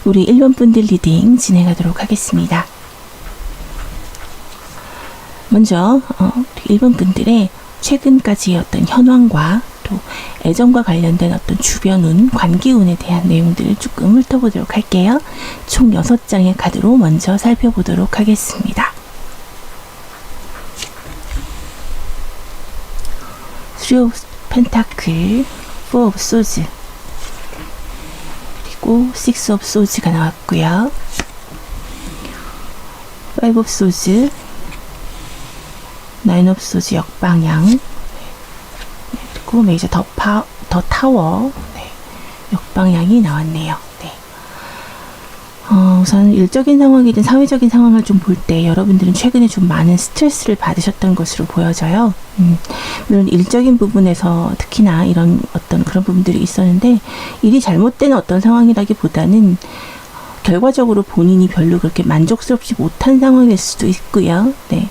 우리 1번 분들 리딩 진행하도록 하겠습니다. 먼저 1번 분들의 최근까지의 어떤 현황과 또 애정과 관련된 어떤 주변운, 관계운에 대한 내용들을 조금 훑어보도록 할게요. 총 6장의 카드로 먼저 살펴보도록 하겠습니다. 3 of Pentacle, 4 of Swords, 그리고 6 of Swords가 나왔고요. 5 of Swords, 9 of Swords 역방향, 그리고 메이저 더 타워, 네, 역방향이 나왔네요. 네. 우선 일적인 상황이든 사회적인 상황을 좀 볼 때 여러분들은 최근에 좀 많은 스트레스를 받으셨던 것으로 보여져요. 물론 일적인 부분에서 특히나 이런 어떤 그런 부분들이 있었는데, 일이 잘못된 어떤 상황이라기보다는 결과적으로 본인이 별로 그렇게 만족스럽지 못한 상황일 수도 있고요. 네.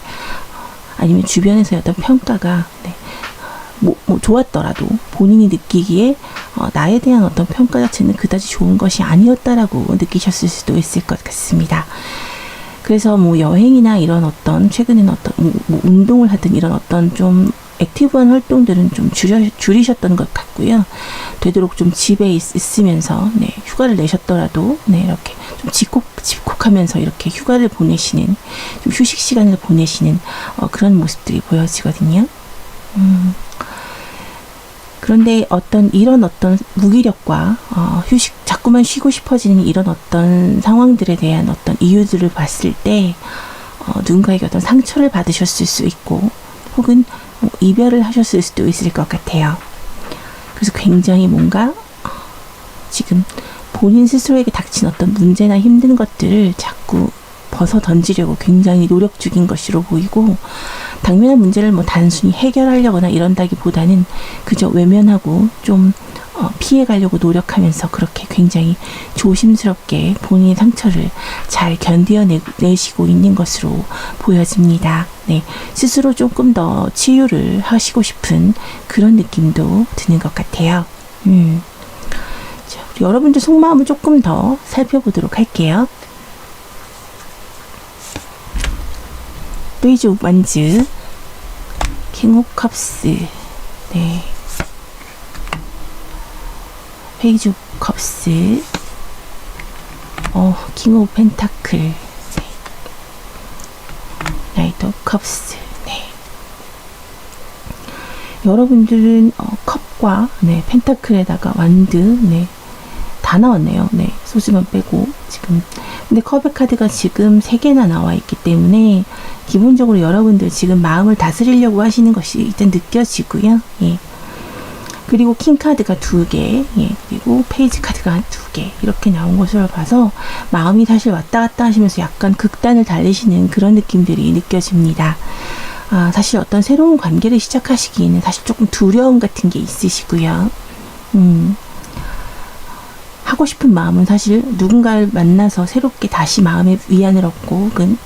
아니면 주변에서의 어떤 평가가 뭐 좋았더라도 본인이 느끼기에 나에 대한 어떤 평가 자체는 그다지 좋은 것이 아니었다라고 느끼셨을 수도 있을 것 같습니다. 그래서 뭐 여행이나 이런 어떤 최근에는 어떤 뭐 운동을 하든 이런 어떤 좀 액티브한 활동들은 좀 줄이셨던 것 같고요. 되도록 좀 집에 있으면서 휴가를 내셨더라도 이렇게 좀 집콕하면서 이렇게 휴가를 보내시는, 좀 휴식 시간을 보내시는 그런 모습들이 보여지거든요. 그런데 이런 어떤 무기력과 자꾸만 쉬고 싶어지는 이런 어떤 상황들에 대한 어떤 이유들을 봤을 때 누군가에게 어떤 상처를 받으셨을 수 있고, 혹은 이별을 하셨을 수도 있을 것 같아요. 그래서 굉장히 뭔가 지금 본인 스스로에게 닥친 어떤 문제나 힘든 것들을 자꾸 벗어 던지려고 굉장히 노력 중인 것으로 보이고, 당면한 문제를 뭐 단순히 해결하려거나 이런다기보다는 그저 외면하고 좀 피해가려고 노력하면서 그렇게 굉장히 조심스럽게 본인의 상처를 잘 견뎌내시고 있는 것으로 보여집니다. 네, 스스로 조금 더 치유를 하시고 싶은 그런 느낌도 드는 것 같아요. 자, 여러분들 속마음을 조금 더 살펴보도록 할게요. 페이지 오브 완즈, 킹 오브 컵스, 네, 페이지 오브 컵스, 킹 오브 펜타클, 네, 나이트 오브 컵스. 네. 여러분들은 컵과 펜타클에다가 완드, 다 나왔네요. 네, 소수만 빼고 지금. 근데 컵의 카드가 지금 3개나 나와 있기 때문에 기본적으로 여러분들 지금 마음을 다스리려고 하시는 것이 일단 느껴지고요. 예. 그리고 킹 카드가 2개, 예. 그리고 페이지 카드가 2개 이렇게 나온 것으로 봐서 마음이 사실 왔다 갔다 하시면서 약간 극단을 달리시는 그런 느낌들이 느껴집니다. 사실 어떤 새로운 관계를 시작하시기에는 사실 조금 두려움 같은 게 있으시고요. 하고 싶은 마음은 사실 누군가를 만나서 새롭게 다시 마음의 위안을 얻고, 혹은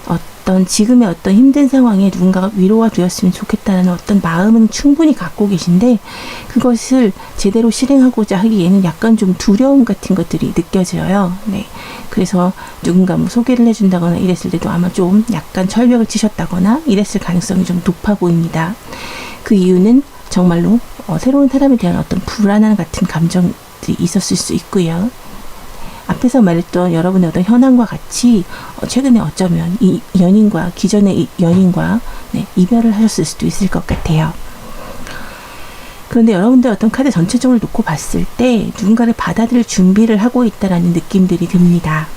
어떤 지금의 어떤 힘든 상황에 누군가가 위로가 되었으면 좋겠다는 어떤 마음은 충분히 갖고 계신데, 그것을 제대로 실행하고자 하기에는 약간 좀 두려움 같은 것들이 느껴져요. 네. 그래서 누군가 뭐 소개를 해준다거나 이랬을 때도 아마 좀 약간 철벽을 치셨다거나 이랬을 가능성이 좀 높아 보입니다. 그 이유는 정말로 새로운 사람에 대한 어떤 불안함 같은 감정들이 있었을 수 있고요. 앞에서 말했던 여러분의 어떤 현황과 같이 최근에 어쩌면 이 연인과, 기존의 이 연인과 이별을 하셨을 수도 있을 것 같아요. 그런데 여러분들 어떤 카드 전체적으로 놓고 봤을 때 누군가를 받아들일 준비를 하고 있다라는 느낌들이 듭니다.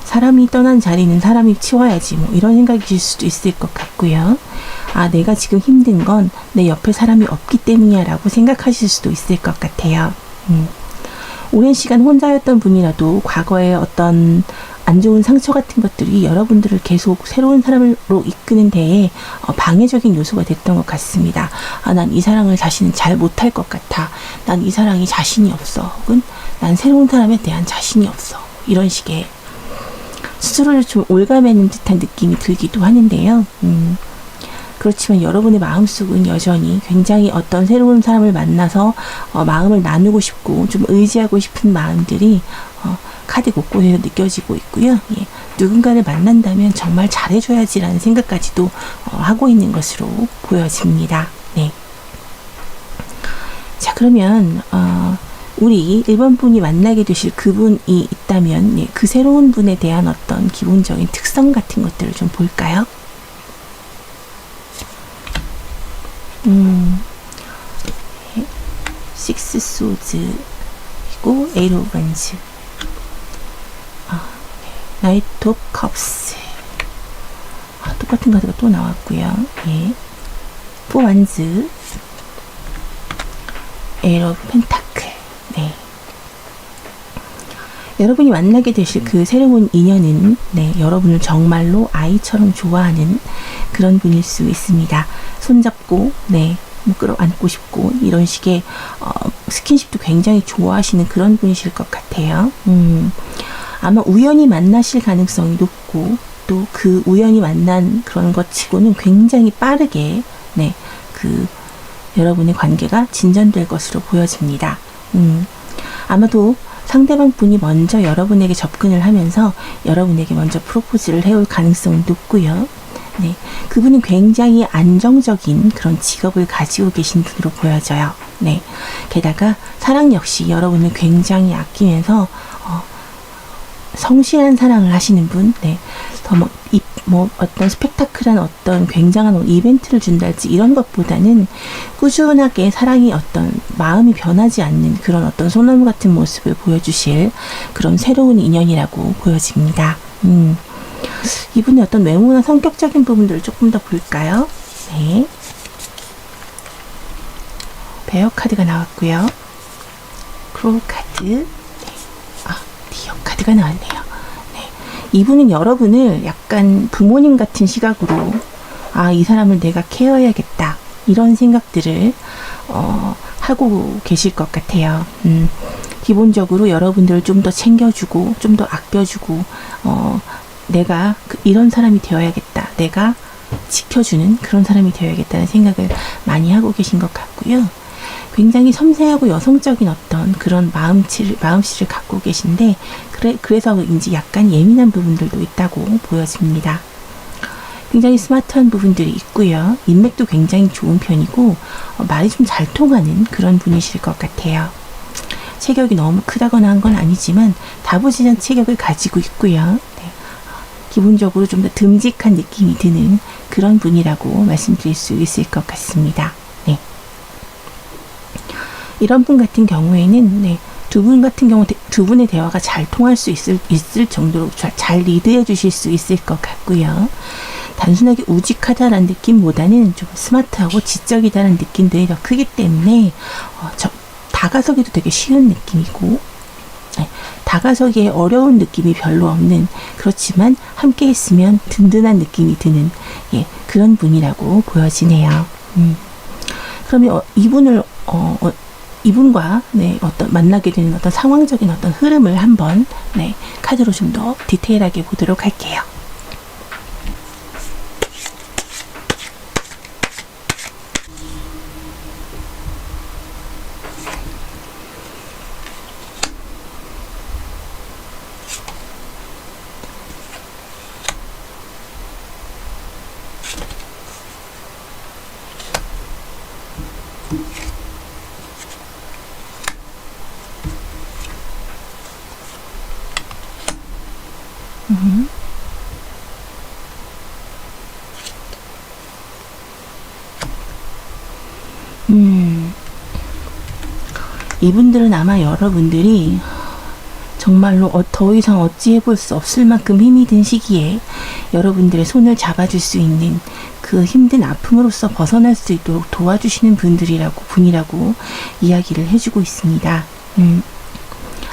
사람이 떠난 자리는 사람이 치워야지, 뭐 이런 생각이실 수도 있을 것 같고요. 내가 지금 힘든 건 내 옆에 사람이 없기 때문이야 라고 생각하실 수도 있을 것 같아요. 오랜 시간 혼자였던 분이라도 과거의 어떤 안 좋은 상처 같은 것들이 여러분들을 계속 새로운 사람으로 이끄는 데에 방해적인 요소가 됐던 것 같습니다. 난 이 사랑을 다시는 잘 못할 것 같아. 난 이 사랑이 자신이 없어. 혹은 난 새로운 사람에 대한 자신이 없어. 이런 식의 스스로를 좀 올가매는 듯한 느낌이 들기도 하는데요. 그렇지만 여러분의 마음속은 여전히 굉장히 어떤 새로운 사람을 만나서 마음을 나누고 싶고 좀 의지하고 싶은 마음들이 카드 곳곳에서 느껴지고 있고요. 예, 누군가를 만난다면 정말 잘해줘야지라는 생각까지도 하고 있는 것으로 보여집니다. 네. 자, 그러면 우리 1번 분이 만나게 되실 그분이 있다면 예, 그 새로운 분에 대한 어떤 기본적인 특성 같은 것들을 좀 볼까요? 식스 소즈 그리고 에이트 오브 원즈, 나이트 오브 컵스, 똑같은 카드가 또 나왔고요. 예, 포 원즈, 에이트 오브 펜타클. 네. 여러분이 만나게 되실 그 새로운 인연은 네, 여러분을 정말로 아이처럼 좋아하는 그런 분일 수 있습니다. 손잡고 네, 끌어안고 싶고 이런 식의 스킨십도 굉장히 좋아하시는 그런 분이실 것 같아요. 아마 우연히 만나실 가능성이 높고 또 그 우연히 만난 그런 것 치고는 굉장히 빠르게 네, 그 여러분의 관계가 진전될 것으로 보여집니다. 아마도 상대방 분이 먼저 여러분에게 접근을 하면서 여러분에게 먼저 프로포즈를 해올 가능성은 높고요. 네, 그분은 굉장히 안정적인 그런 직업을 가지고 계신 분으로 보여져요. 네, 게다가 사랑 역시 여러분을 굉장히 아끼면서 성실한 사랑을 하시는 분, 네, 더 어떤 스펙타클한 어떤 굉장한 이벤트를 준달지 이런 것보다는 꾸준하게 사랑이 어떤 마음이 변하지 않는 그런 어떤 소나무 같은 모습을 보여주실 그런 새로운 인연이라고 보여집니다. 이분의 어떤 외모나 성격적인 부분들을 조금 더 볼까요? 네. 베어 카드가 나왔고요. 크로우 카드, 네. 디어 카드가 나왔네요. 네. 이분은 여러분을 약간 부모님 같은 시각으로 이 사람을 내가 케어해야겠다 이런 생각들을 하고 계실 것 같아요. 기본적으로 여러분들을 좀 더 챙겨주고 좀 더 아껴주고 내가 이런 사람이 되어야겠다, 내가 지켜주는 그런 사람이 되어야겠다는 생각을 많이 하고 계신 것 같고요. 굉장히 섬세하고 여성적인 어떤 그런 마음씨를 갖고 계신데 그래서인지 약간 예민한 부분들도 있다고 보여집니다. 굉장히 스마트한 부분들이 있고요. 인맥도 굉장히 좋은 편이고 말이 좀 잘 통하는 그런 분이실 것 같아요. 체격이 너무 크다거나 한 건 아니지만 다부지한 체격을 가지고 있고요. 네. 기본적으로 좀 더 듬직한 느낌이 드는 그런 분이라고 말씀드릴 수 있을 것 같습니다. 네. 이런 분 같은 경우에는 네, 두 분의 대화가 잘 통할 수 있을 정도로 잘 리드해 주실 수 있을 것 같고요. 단순하게 우직하다라는 느낌보다는 좀 스마트하고 지적이다라는 느낌들이 더 크기 때문에 다가서기도 되게 쉬운 느낌이고 네, 다가서기에 어려운 느낌이 별로 없는, 그렇지만 함께 있으면 든든한 느낌이 드는 예, 그런 분이라고 보여지네요. 그러면 이분과 네, 어떤 만나게 되는 어떤 상황적인 어떤 흐름을 한번 네, 카드로 좀 더 디테일하게 보도록 할게요. 이분들은 아마 여러분들이 정말로 더 이상 어찌해볼 수 없을 만큼 힘이 든 시기에 여러분들의 손을 잡아줄 수 있는 그 힘든 아픔으로서 벗어날 수 있도록 도와주시는 분이라고 이야기를 해주고 있습니다.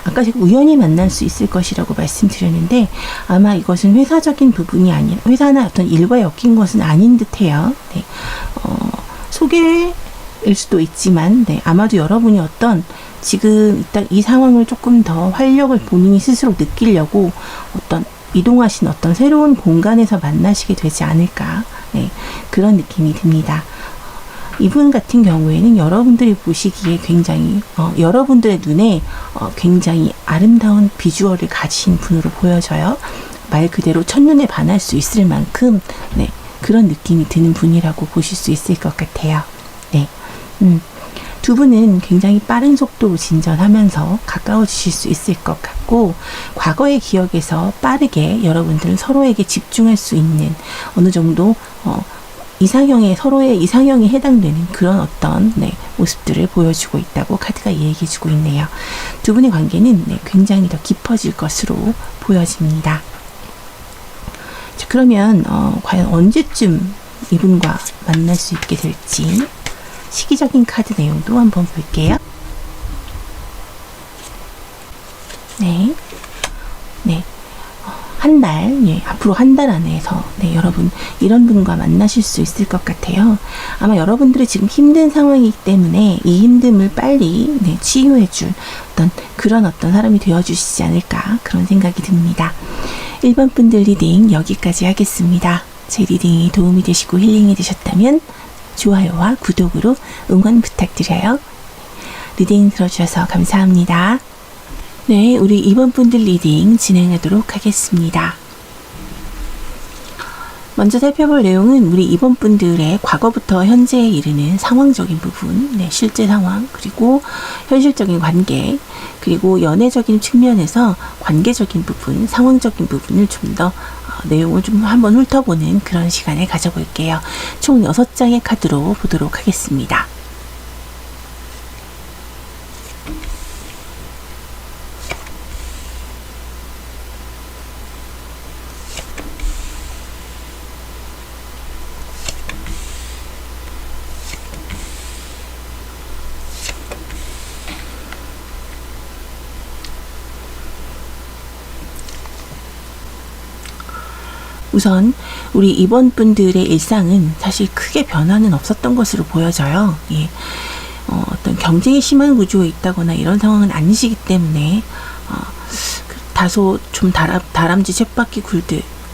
아까 제가 우연히 만날 수 있을 것이라고 말씀드렸는데 아마 이것은 회사적인 부분이 아닌, 회사나 어떤 일과 엮인 것은 아닌 듯해요. 네. 소개일 수도 있지만 네, 아마도 여러분이 어떤 지금 일단 이 상황을 조금 더 활력을 본인이 스스로 느끼려고 어떤 이동하신 어떤 새로운 공간에서 만나시게 되지 않을까, 네, 그런 느낌이 듭니다. 이분 같은 경우에는 여러분들이 보시기에 굉장히 여러분들의 눈에 굉장히 아름다운 비주얼을 가진 분으로 보여져요. 말 그대로 첫눈에 반할 수 있을 만큼, 네, 그런 느낌이 드는 분이라고 보실 수 있을 것 같아요. 네, 두 분은 굉장히 빠른 속도로 진전하면서 가까워지실 수 있을 것 같고, 과거의 기억에서 빠르게 여러분들은 서로에게 집중할 수 있는 어느 정도 서로의 이상형에 해당되는 그런 어떤, 네, 모습들을 보여주고 있다고 카드가 얘기해주고 있네요. 두 분의 관계는, 네, 굉장히 더 깊어질 것으로 보여집니다. 자, 그러면 과연 언제쯤 이분과 만날 수 있게 될지 시기적인 카드 내용도 한번 볼게요. 네, 네. 한 달, 예, 앞으로 한 달 안에서, 네, 여러분 이런 분과 만나실 수 있을 것 같아요. 아마 여러분들이 지금 힘든 상황이기 때문에 이 힘듦을 빨리, 네, 치유해줄 그런 어떤 사람이 되어주시지 않을까, 그런 생각이 듭니다. 1번 분들 리딩 여기까지 하겠습니다. 제 리딩이 도움이 되시고 힐링이 되셨다면 좋아요와 구독으로 응원 부탁드려요. 리딩 들어주셔서 감사합니다. 네, 우리 2번 분들 리딩 진행하도록 하겠습니다. 먼저 살펴볼 내용은 우리 2번 분들의 과거부터 현재에 이르는 상황적인 부분, 네, 실제 상황, 그리고 현실적인 관계, 그리고 연애적인 측면에서 관계적인 부분, 상황적인 부분을 좀 더 내용을 좀 한번 훑어보는 그런 시간을 가져볼게요. 총 6장의 카드로 보도록 하겠습니다. 우선 우리 2번 분들의 일상은 사실 크게 변화는 없었던 것으로 보여져요. 예. 어떤 경쟁이 심한 구조에 있다거나 이런 상황은 아니시기 때문에 다소 좀 다람쥐 쳇바퀴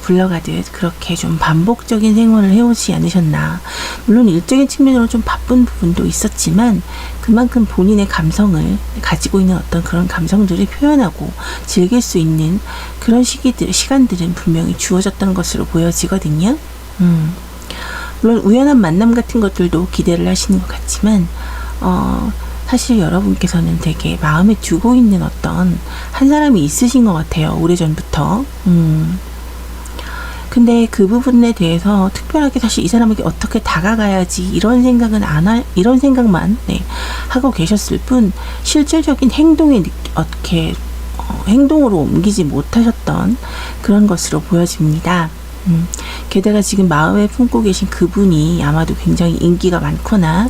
굴러가듯 그렇게 좀 반복적인 생활을 해오지 않으셨나. 물론 일적인 측면으로 좀 바쁜 부분도 있었지만 그만큼 본인의 감성을 가지고 있는 어떤 그런 감성들을 표현하고 즐길 수 있는 그런 시간들은 분명히 주어졌던 것으로 보여지거든요. 물론 우연한 만남 같은 것들도 기대를 하시는 것 같지만 사실 여러분께서는 되게 마음에 두고 있는 어떤 한 사람이 있으신 것 같아요. 오래전부터. 근데 그 부분에 대해서 특별하게 사실 이 사람에게 어떻게 다가가야지 이런 생각만, 네, 하고 계셨을 뿐 실질적인 행동에 행동으로 옮기지 못하셨던 그런 것으로 보여집니다. 게다가 지금 마음에 품고 계신 그분이 아마도 굉장히 인기가 많거나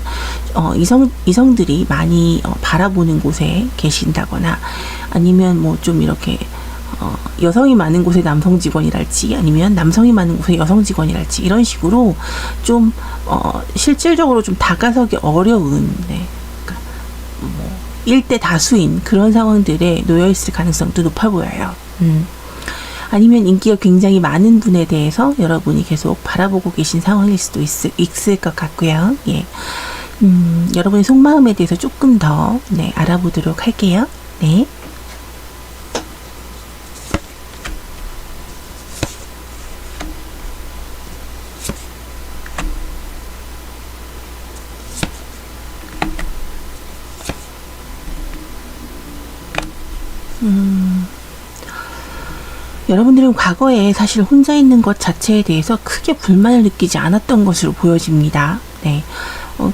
이성들이 많이 바라보는 곳에 계신다거나 아니면 뭐 좀 이렇게 여성이 많은 곳에 남성 직원이랄지 아니면 남성이 많은 곳에 여성 직원이랄지 이런 식으로 좀 실질적으로 좀 다가서기 어려운, 네, 그러니까 뭐 1대 다수인 그런 상황들에 놓여 있을 가능성도 높아 보여요. 아니면 인기가 굉장히 많은 분에 대해서 여러분이 계속 바라보고 계신 상황일 수도 있을 것 같고요. 예. 여러분의 속마음에 대해서 조금 더, 네, 알아보도록 할게요. 네. 여러분들은 과거에 사실 혼자 있는 것 자체에 대해서 크게 불만을 느끼지 않았던 것으로 보여집니다. 네,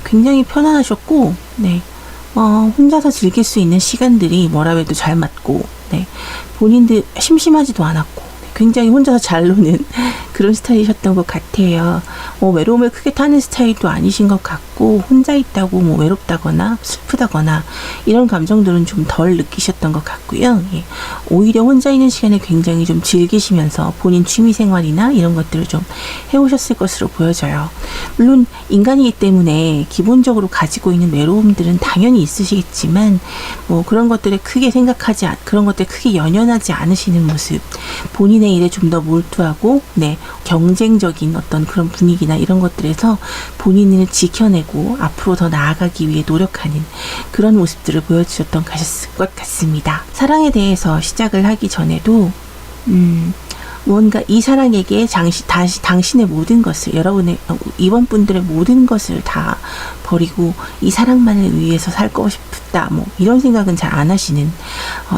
굉장히 편안하셨고, 네, 혼자서 즐길 수 있는 시간들이 뭐라해도 잘 맞고, 네, 본인들 심심하지도 않았고, 굉장히 혼자서 잘 노는 그런 스타일이셨던 것 같아요. 외로움을 크게 타는 스타일도 아니신 것 같고, 혼자 있다고 뭐 외롭다거나 슬프다거나 이런 감정들은 좀 덜 느끼셨던 것 같고요. 예. 오히려 혼자 있는 시간을 굉장히 좀 즐기시면서 본인 취미 생활이나 이런 것들을 좀 해오셨을 것으로 보여져요. 물론 인간이기 때문에 기본적으로 가지고 있는 외로움들은 당연히 있으시겠지만, 뭐 그런 것들에 크게 그런 것들에 크게 연연하지 않으시는 모습, 본인의 일에 좀 더 몰두하고, 네, 경쟁적인 어떤 그런 분위기나 이런 것들에서 본인을 지켜내고 앞으로 더 나아가기 위해 노력하는 그런 모습들을 보여주셨던 것 같습니다. 사랑에 대해서 시작을 하기 전에도 뭔가 이 사랑에게 다시 당신의 모든 것을, 이번 분들의 모든 것을 다 버리고 이 사랑만을 위해서 살고 싶다, 뭐 이런 생각은 잘 안 하시는,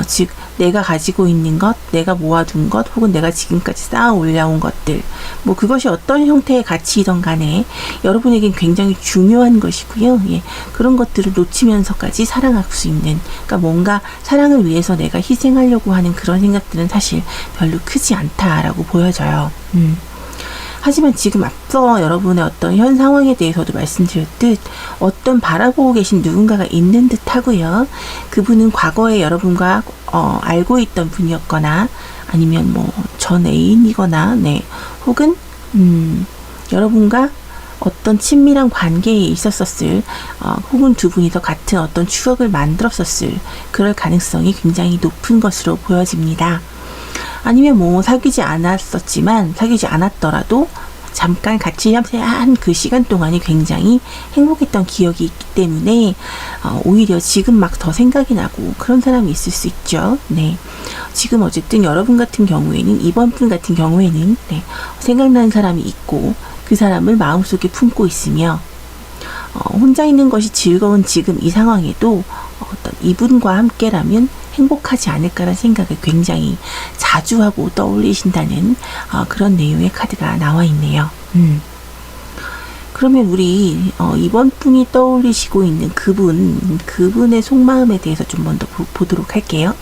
즉 내가 가지고 있는 것, 내가 모아둔 것, 혹은 내가 지금까지 쌓아 올려온 것들, 뭐 그것이 어떤 형태의 가치이든 간에 여러분에겐 굉장히 중요한 것이고요. 예, 그런 것들을 놓치면서까지 사랑할 수 있는, 그러니까 뭔가 사랑을 위해서 내가 희생하려고 하는 그런 생각들은 사실 별로 크지 않다라고 보여져요. 하지만 지금 앞서 여러분의 어떤 현 상황에 대해서도 말씀드렸듯 어떤 바라보고 계신 누군가가 있는 듯 하고요. 그분은 과거에 여러분과 알고 있던 분이었거나, 아니면 뭐 전 애인이거나, 네, 혹은 여러분과 어떤 친밀한 관계에 있었었을, 혹은 두 분이서 같은 어떤 추억을 만들었었을 그럴 가능성이 굉장히 높은 것으로 보여집니다. 아니면 뭐 사귀지 않았더라도 잠깐 같이 한 그 시간 동안이 굉장히 행복했던 기억이 있기 때문에 오히려 지금 막 더 생각이 나고 그런 사람이 있을 수 있죠. 네. 지금 어쨌든 여러분 같은 경우에는, 이번 분 같은 경우에는, 네, 생각나는 사람이 있고 그 사람을 마음속에 품고 있으며, 혼자 있는 것이 즐거운 지금 이 상황에도 어떤 이분과 함께라면 행복하지 않을까라는 생각을 굉장히 자주 하고 떠올리신다는 그런 내용의 카드가 나와 있네요. 그러면 우리 이번 분이 떠올리시고 있는 그분의 속마음에 대해서 좀 먼저 보도록 할게요.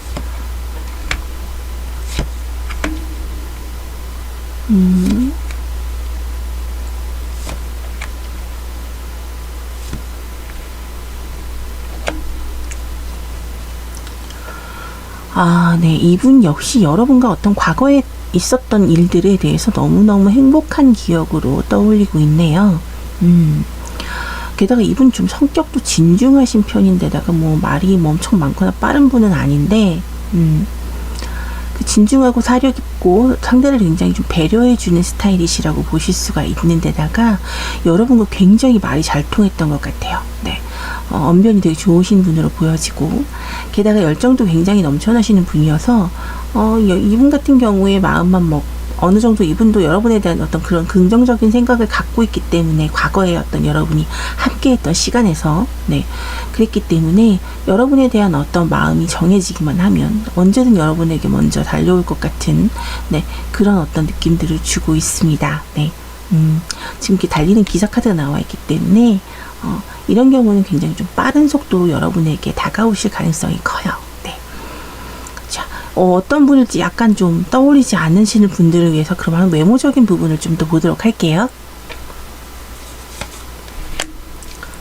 네. 이분 역시 여러분과 어떤 과거에 있었던 일들에 대해서 너무너무 행복한 기억으로 떠올리고 있네요. 게다가 이분 좀 성격도 진중하신 편인데다가 뭐 말이 뭐 엄청 많거나 빠른 분은 아닌데, 진중하고 사려 깊고 상대를 굉장히 좀 배려해주는 스타일이시라고 보실 수가 있는 데다가 여러분과 굉장히 말이 잘 통했던 것 같아요. 네. 언변이 되게 좋으신 분으로 보여지고, 게다가 열정도 굉장히 넘쳐나시는 분이어서 이분 같은 경우에 마음만 어느 정도 이분도 여러분에 대한 어떤 그런 긍정적인 생각을 갖고 있기 때문에, 과거에 어떤 여러분이 함께했던 시간에서, 네, 그랬기 때문에 여러분에 대한 어떤 마음이 정해지기만 하면 언제든 여러분에게 먼저 달려올 것 같은, 네, 그런 어떤 느낌들을 주고 있습니다. 네. 지금 이렇게 달리는 기사 카드가 나와 있기 때문에 이런 경우는 굉장히 좀 빠른 속도로 여러분에게 다가오실 가능성이 커요. 네. 자, 어떤 분일지 약간 좀 떠올리지 않으시는 분들을 위해서 그러면 외모적인 부분을 좀 더 보도록 할게요.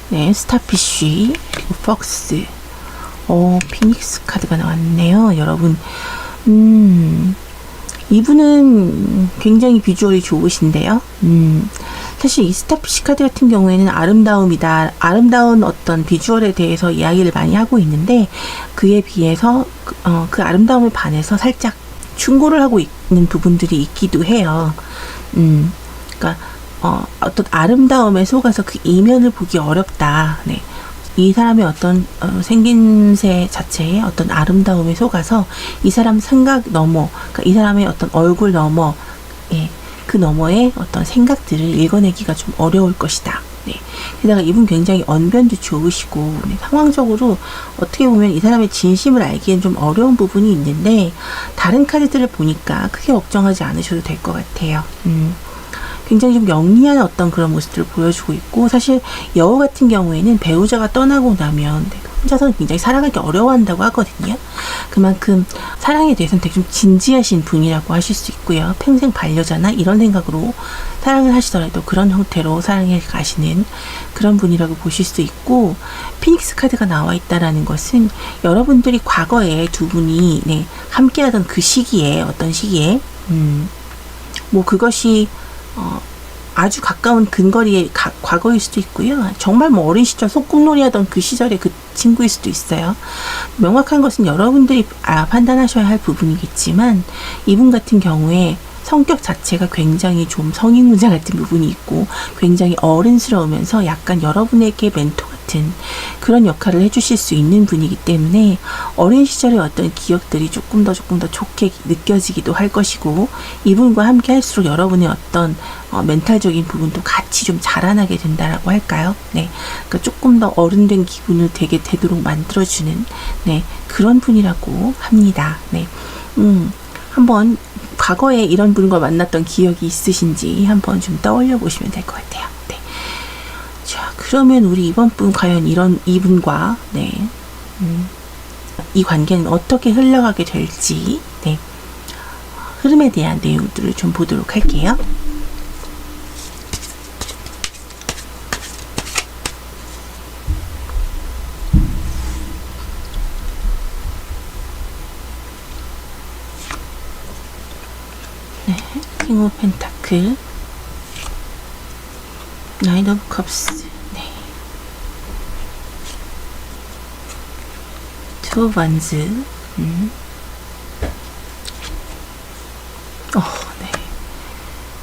네, 스타피쉬, 그리고 퍽스, 피닉스 카드가 나왔네요. 여러분, 이분은 굉장히 비주얼이 좋으신데요. 사실 이 스타피쉬 카드 같은 경우에는 아름다운 어떤 비주얼에 대해서 이야기를 많이 하고 있는데, 그에 비해서 그 아름다움을 반해서 살짝 충고를 하고 있는 부분들이 있기도 해요. 그러니까 어떤 아름다움에 속아서 그 이면을 보기 어렵다. 네. 이 사람의 어떤 생김새 자체의 어떤 아름다움에 속아서 이 사람 생각 그러니까 이 사람의 어떤 얼굴 그 너머의 어떤 생각들을 읽어내기가 좀 어려울 것이다. 네. 게다가 이분 굉장히 언변도 좋으시고, 네, 상황적으로 어떻게 보면 이 사람의 진심을 알기엔 좀 어려운 부분이 있는데, 다른 카드들을 보니까 크게 걱정하지 않으셔도 될 것 같아요. 굉장히 좀 영리한 어떤 그런 모습들을 보여주고 있고, 사실 여우 같은 경우에는 배우자가 떠나고 나면 혼자서는 굉장히 살아가기 어려워한다고 하거든요. 그만큼 사랑에 대해서는 되게 좀 진지하신 분이라고 하실 수 있고요. 평생 반려자나 이런 생각으로 사랑을 하시더라도 그런 형태로 사랑해 가시는 그런 분이라고 보실 수 있고, 피닉스 카드가 나와 있다라는 것은 여러분들이 과거에 두 분이 함께하던 그 시기에, 어떤 시기에 뭐 그것이 아주 가까운 근거리의 과거일 수도 있고요. 정말 뭐 어린 시절 소꿉놀이 하던 그 시절의 그 친구일 수도 있어요. 명확한 것은 여러분들이 판단하셔야 할 부분이겠지만, 이분 같은 경우에 성격 자체가 굉장히 좀 성인문자 같은 부분이 있고, 굉장히 어른스러우면서 약간 여러분에게 멘토 같은 그런 역할을 해주실 수 있는 분이기 때문에, 어린 시절의 어떤 기억들이 조금 더 좋게 느껴지기도 할 것이고, 이분과 함께 할수록 여러분의 어떤 멘탈적인 부분도 같이 좀 자라나게 된다라고 할까요? 그러니까 조금 더 어른된 기분을 되도록 만들어주는 그런 분이라고 합니다. 한번 과거에 이런 분과 만났던 기억이 있으신지 한번 좀 떠올려 보시면 될 것 같아요. 자, 그러면 우리 이번 분 과연 이분과 이 관계는 어떻게 흘러가게 될지 흐름에 대한 내용들을 좀 보도록 할게요. 킹 오브 펜타클, 나인 오브 컵스, 투 오브 원즈,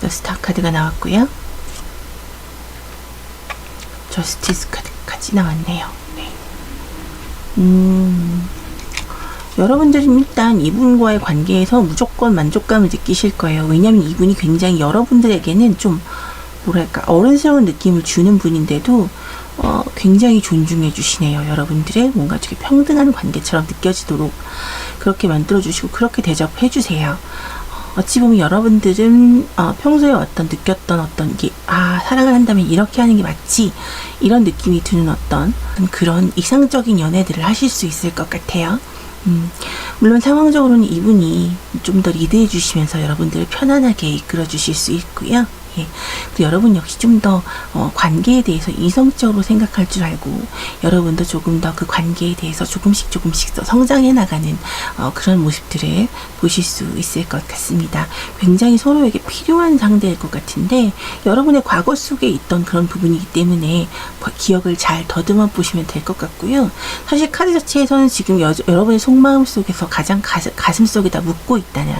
더 스타 카드가 나왔고요. 저스티스 카드까지 나왔네요. 여러분들은 일단 이분과의 관계에서 무조건 만족감을 느끼실 거예요. 왜냐하면 이분이 굉장히 여러분들에게는 좀 어른스러운 느낌을 주는 분인데도 굉장히 존중해 주시네요. 여러분들의 뭔가 되게 평등한 관계처럼 느껴지도록 그렇게 만들어 주시고, 그렇게 대접해 주세요. 어찌 보면 여러분들은 평소에 느꼈던 어떤 게, 사랑을 한다면 이렇게 하는 게 맞지, 이런 느낌이 드는 어떤 그런 이상적인 연애들을 하실 수 있을 것 같아요. 물론 상황적으로는 이분이 좀 더 리드해 주시면서 여러분들을 편안하게 이끌어 주실 수 있고요. 또 여러분 역시 좀 더 관계에 대해서 이성적으로 생각할 줄 알고, 여러분도 조금 더 그 관계에 대해서 조금씩 더 성장해 나가는 그런 모습들을 보실 수 있을 것 같습니다. 굉장히 서로에게 필요한 상대일 것 같은데, 여러분의 과거 속에 있던 그런 부분이기 때문에 기억을 잘 더듬어 보시면 될 것 같고요. 사실 카드 자체에서는 지금 여러분의 속마음 속에서 가장 가슴 속에다 묻고 있다는,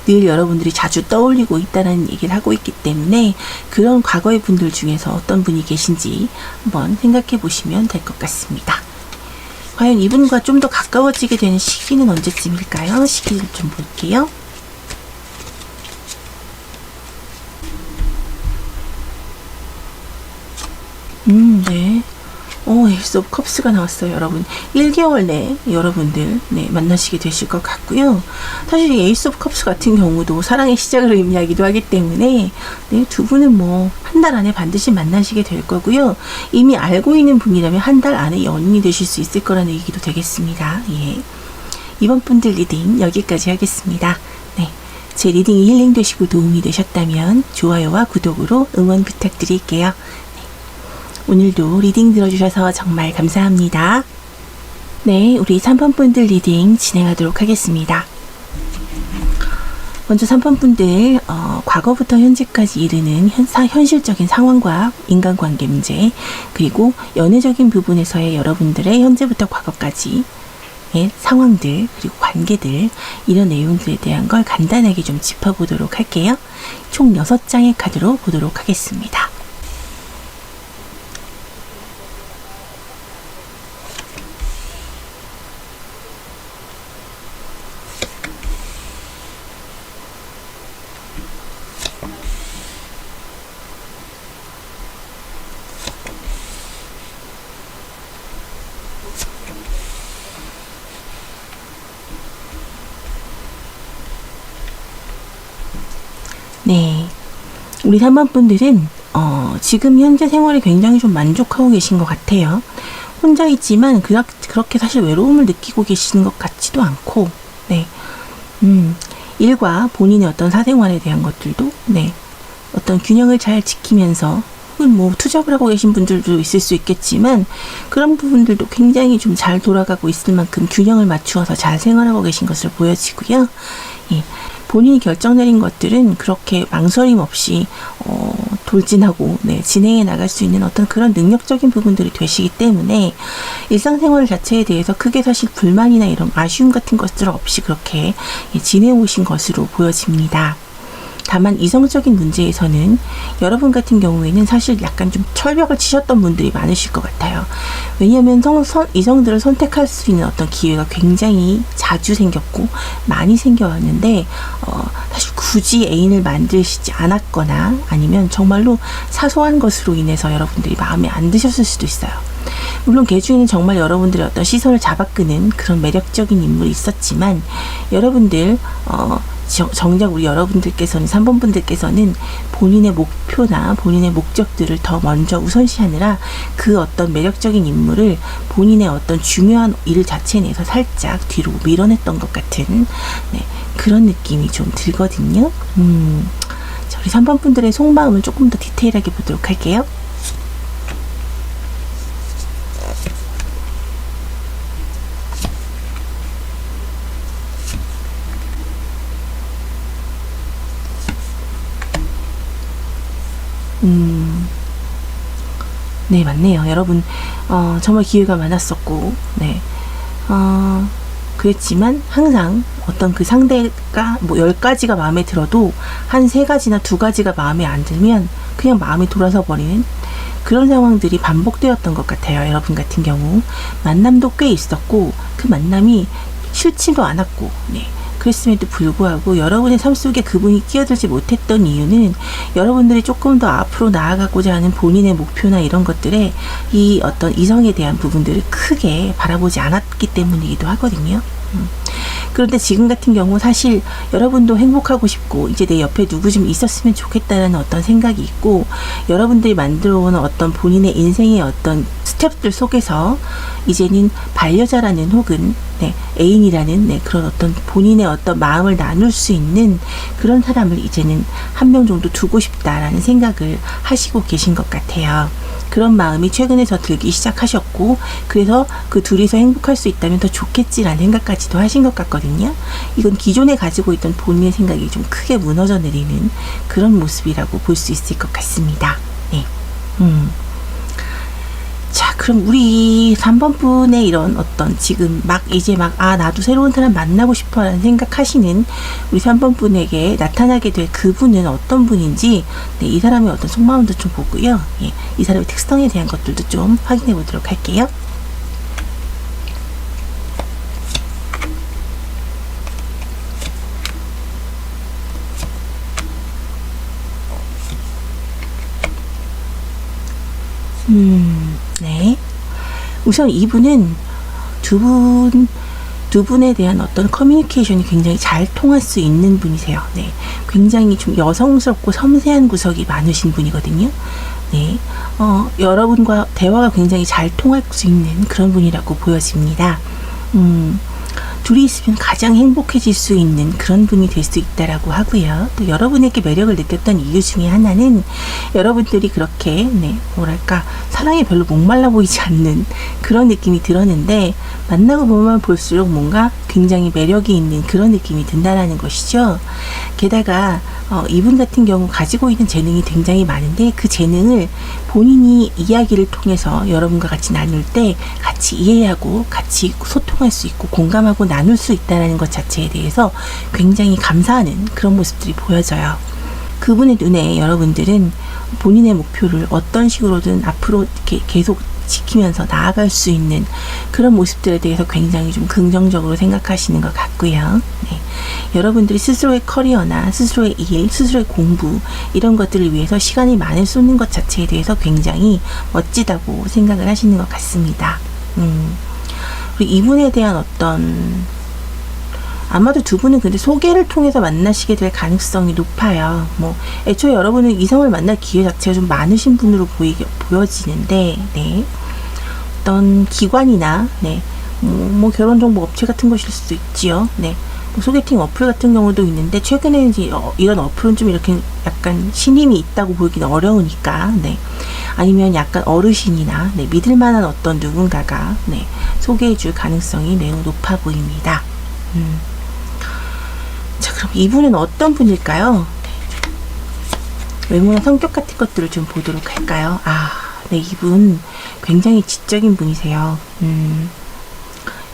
늘 여러분들이 자주 떠올리고 있다는 얘기를 하고 있기 때문에, 그런 과거의 분들 중에서 어떤 분이 계신지 한번 생각해 보시면 될 것 같습니다. 과연 이분과 좀 더 가까워지게 되는 시기는 언제쯤일까요? 시기를 좀 볼게요. 에이스 오브 컵스가 나왔어요. 여러분 1개월 내에 여러분들 만나시게 되실 것 같고요. 사실 이 에이스 오브 컵스 같은 경우도 사랑의 시작을 의미하기도 하기 때문에 두 분은 뭐 한 달 안에 반드시 만나시게 될 거고요. 이미 알고 있는 분이라면 한 달 안에 연인이 되실 수 있을 거라는 얘기도 되겠습니다. 이번 분들 리딩 여기까지 하겠습니다. 제 리딩이 힐링 되시고 도움이 되셨다면 좋아요와 구독으로 응원 부탁드릴게요. 오늘도 리딩 들어주셔서 정말 감사합니다. 우리 3번 분들 리딩 진행하도록 하겠습니다. 먼저 3번 분들, 과거부터 현재까지 이르는 현실적인 상황과 인간관계 문제, 그리고 연애적인 부분에서의 여러분들의 현재부터 과거까지 상황들, 그리고 관계들, 이런 내용들에 대한 걸 간단하게 좀 짚어보도록 할게요. 총 6장의 카드로 보도록 하겠습니다. 우리 3번 분들은 지금 현재 생활에 굉장히 좀 만족하고 계신 것 같아요. 혼자 있지만 그렇게 사실 외로움을 느끼고 계시는 것 같지도 않고, 네. 일과 본인의 어떤 사생활에 대한 것들도, 네. 어떤 균형을 잘 지키면서, 혹은 뭐 투잡을 하고 계신 분들도 있을 수 있겠지만, 그런 부분들도 굉장히 좀 잘 돌아가고 있을 만큼 균형을 맞추어서 잘 생활하고 계신 것으로 보여지고요. 예. 본인이 결정 내린 것들은 그렇게 망설임 없이 돌진하고, 네, 진행해 나갈 수 있는 어떤 그런 능력적인 부분들이 되시기 때문에 일상생활 자체에 대해서 크게 사실 불만이나 이런 아쉬움 같은 것들 없이 그렇게 지내오신 것으로 보여집니다. 다만 이성적인 문제에서는 여러분 같은 경우에는 사실 약간 좀 철벽을 치셨던 분들이 많으실 것 같아요. 왜냐하면 이성들을 선택할 수 있는 어떤 기회가 굉장히 자주 생겼고 많이 생겨왔는데 사실 굳이 애인을 만드시지 않았거나 아니면 정말로 사소한 것으로 인해서 여러분들이 마음에 안 드셨을 수도 있어요. 물론 그 중에는 정말 여러분들의 어떤 시선을 잡아끄는 그런 매력적인 인물이 있었지만 여러분들 정작 우리 여러분들께서는 3번 분들께서는 본인의 목표나 본인의 목적들을 더 먼저 우선시하느라 그 어떤 매력적인 인물을 본인의 어떤 중요한 일 자체 내에서 살짝 뒤로 밀어냈던 것 같은, 네, 그런 느낌이 좀 들거든요. 자, 우리 3번 분들의 속마음을 조금 더 디테일하게 보도록 할게요. 네, 맞네요. 여러분, 정말 기회가 많았었고, 네, 그랬지만 항상 어떤 그 상대가 뭐 10가지가 마음에 들어도 한 3가지나 2가지가 마음에 안 들면 그냥 마음이 돌아서 버리는 그런 상황들이 반복되었던 것 같아요. 여러분 같은 경우. 만남도 꽤 있었고, 그 만남이 싫지도 않았고, 네. 그랬음에도 불구하고 여러분의 삶 속에 그분이 끼어들지 못했던 이유는 여러분들이 조금 더 앞으로 나아가고자 하는 본인의 목표나 이런 것들에 이 어떤 이성에 대한 부분들을 크게 바라보지 않았기 때문이기도 하거든요. 그런데 지금 같은 경우 사실 여러분도 행복하고 싶고 이제 내 옆에 누구 좀 있었으면 좋겠다는 어떤 생각이 있고 여러분들이 만들어오는 어떤 본인의 인생의 어떤 스텝들 속에서 이제는 반려자라는 혹은 네, 애인이라는 네, 그런 어떤 본인의 어떤 마음을 나눌 수 있는 그런 사람을 이제는 한 명 정도 두고 싶다라는 생각을 하시고 계신 것 같아요. 그런 마음이 최근에 더 들기 시작하셨고 그래서 그 둘이서 행복할 수 있다면 더 좋겠지라는 생각까지도 하신 것 같거든요. 이건 기존에 가지고 있던 본인의 생각이 좀 크게 무너져 내리는 그런 모습이라고 볼 수 있을 것 같습니다. 네. 자, 그럼 우리 3번 분의 이런 어떤 지금 나도 새로운 사람 만나고 싶어 라는 생각하시는 우리 3번 분에게 나타나게 될 그분은 어떤 분인지, 네, 이 사람의 어떤 속마음도 좀 보고요. 예, 이 사람의 특성에 대한 것들도 좀 확인해 보도록 할게요. 네. 우선 이분은 두 분에 대한 어떤 커뮤니케이션이 굉장히 잘 통할 수 있는 분이세요. 네. 굉장히 좀 여성스럽고 섬세한 구석이 많으신 분이거든요. 네. 여러분과 대화가 굉장히 잘 통할 수 있는 그런 분이라고 보여집니다. 둘이 있으면 가장 행복해질 수 있는 그런 분이 될 수 있다라고 하고요. 또 여러분에게 매력을 느꼈던 이유 중에 하나는 여러분들이 그렇게 사랑에 별로 목말라 보이지 않는 그런 느낌이 들었는데 만나고 보면 볼수록 뭔가 굉장히 매력이 있는 그런 느낌이 든다라는 것이죠. 게다가 이분 같은 경우 가지고 있는 재능이 굉장히 많은데 그 재능을 본인이 이야기를 통해서 여러분과 같이 나눌 때 같이 이해하고 같이 소통할 수 있고 공감하고 나눌 수 있다는 것 자체에 대해서 굉장히 감사하는 그런 모습들이 보여져요. 그분의 눈에 여러분들은 본인의 목표를 어떤 식으로든 앞으로 이렇게 계속 지키면서 나아갈 수 있는 그런 모습들에 대해서 굉장히 좀 긍정적으로 생각하시는 것 같고요. 네. 여러분들이 스스로의 커리어나 스스로의 일, 스스로의 공부 이런 것들을 위해서 시간이 많이 쏟는 것 자체에 대해서 굉장히 멋지다고 생각을 하시는 것 같습니다. 우리 이분에 대한 어떤 아마도 두 분은 근데 소개를 통해서 만나시게 될 가능성이 높아요. 뭐 애초에 여러분은 이성을 만날 기회 자체가 좀 많으신 분으로 보여지는데, 네. 어떤 기관이나, 네. 뭐 결혼 정보 업체 같은 것일 수도 있지요. 네. 뭐 소개팅 어플 같은 경우도 있는데, 최근에 이제 이런 어플은 좀 이렇게 약간 신임이 있다고 보기는 어려우니까, 네. 아니면 약간 어르신이나, 네, 믿을 만한 어떤 누군가가, 네, 소개해 줄 가능성이 매우 높아 보입니다. 자, 그럼 이분은 어떤 분일까요? 네. 외모나 성격 같은 것들을 좀 보도록 할까요? 네, 이분 굉장히 지적인 분이세요.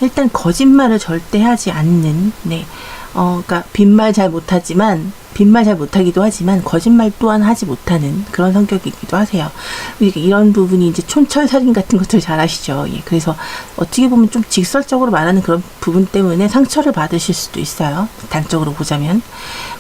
일단 거짓말을 절대 하지 않는, 네, 그러니까 빈말 잘 못하기도 하지만 거짓말 또한 하지 못하는 그런 성격이기도 하세요. 그러니까 이런 부분이 이제 촌철살인 같은 것들 잘 아시죠. 예, 그래서 어떻게 보면 좀 직설적으로 말하는 그런 부분 때문에 상처를 받으실 수도 있어요. 단적으로 보자면.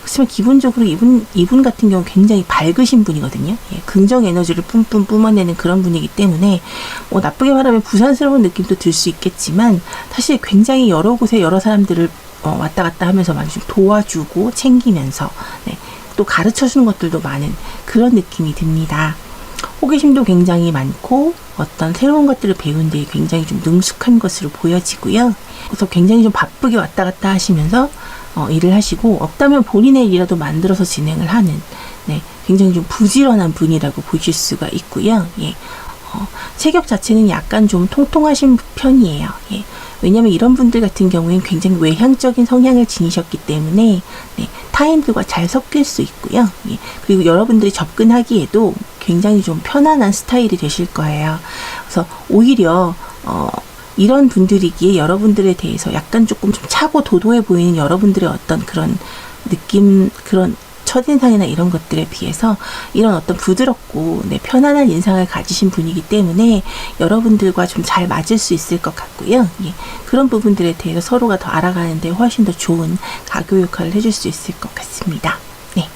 그렇지만 기본적으로 이분 같은 경우 굉장히 밝으신 분이거든요. 예, 긍정 에너지를 뿜뿜 뿜어내는 그런 분이기 때문에 나쁘게 말하면 부산스러운 느낌도 들 수 있겠지만 사실 굉장히 여러 곳에 여러 사람들을 왔다 갔다 하면서 많이 좀 도와주고 챙기면서, 네, 또 가르쳐주는 것들도 많은 그런 느낌이 듭니다. 호기심도 굉장히 많고 어떤 새로운 것들을 배우는 데 굉장히 좀 능숙한 것으로 보여지고요. 그래서 굉장히 좀 바쁘게 왔다 갔다 하시면서 일을 하시고, 없다면 본인의 일이라도 만들어서 진행을 하는, 네, 굉장히 좀 부지런한 분이라고 보실 수가 있고요. 예. 체격 자체는 약간 좀 통통하신 편이에요. 예. 왜냐하면 이런 분들 같은 경우에는 굉장히 외향적인 성향을 지니셨기 때문에, 네, 타인들과 잘 섞일 수 있고요. 예. 그리고 여러분들이 접근하기에도 굉장히 좀 편안한 스타일이 되실 거예요. 그래서 오히려 이런 분들이기에 여러분들에 대해서 약간 조금 좀 차고 도도해 보이는 여러분들의 어떤 그런 느낌, 그런 첫인상이나 이런 것들에 비해서 이런 어떤 부드럽고, 네, 편안한 인상을 가지신 분이기 때문에 여러분들과 좀 잘 맞을 수 있을 것 같고요. 예, 그런 부분들에 대해서 서로가 더 알아가는 데 훨씬 더 좋은 가교 역할을 해줄 수 있을 것 같습니다. 네.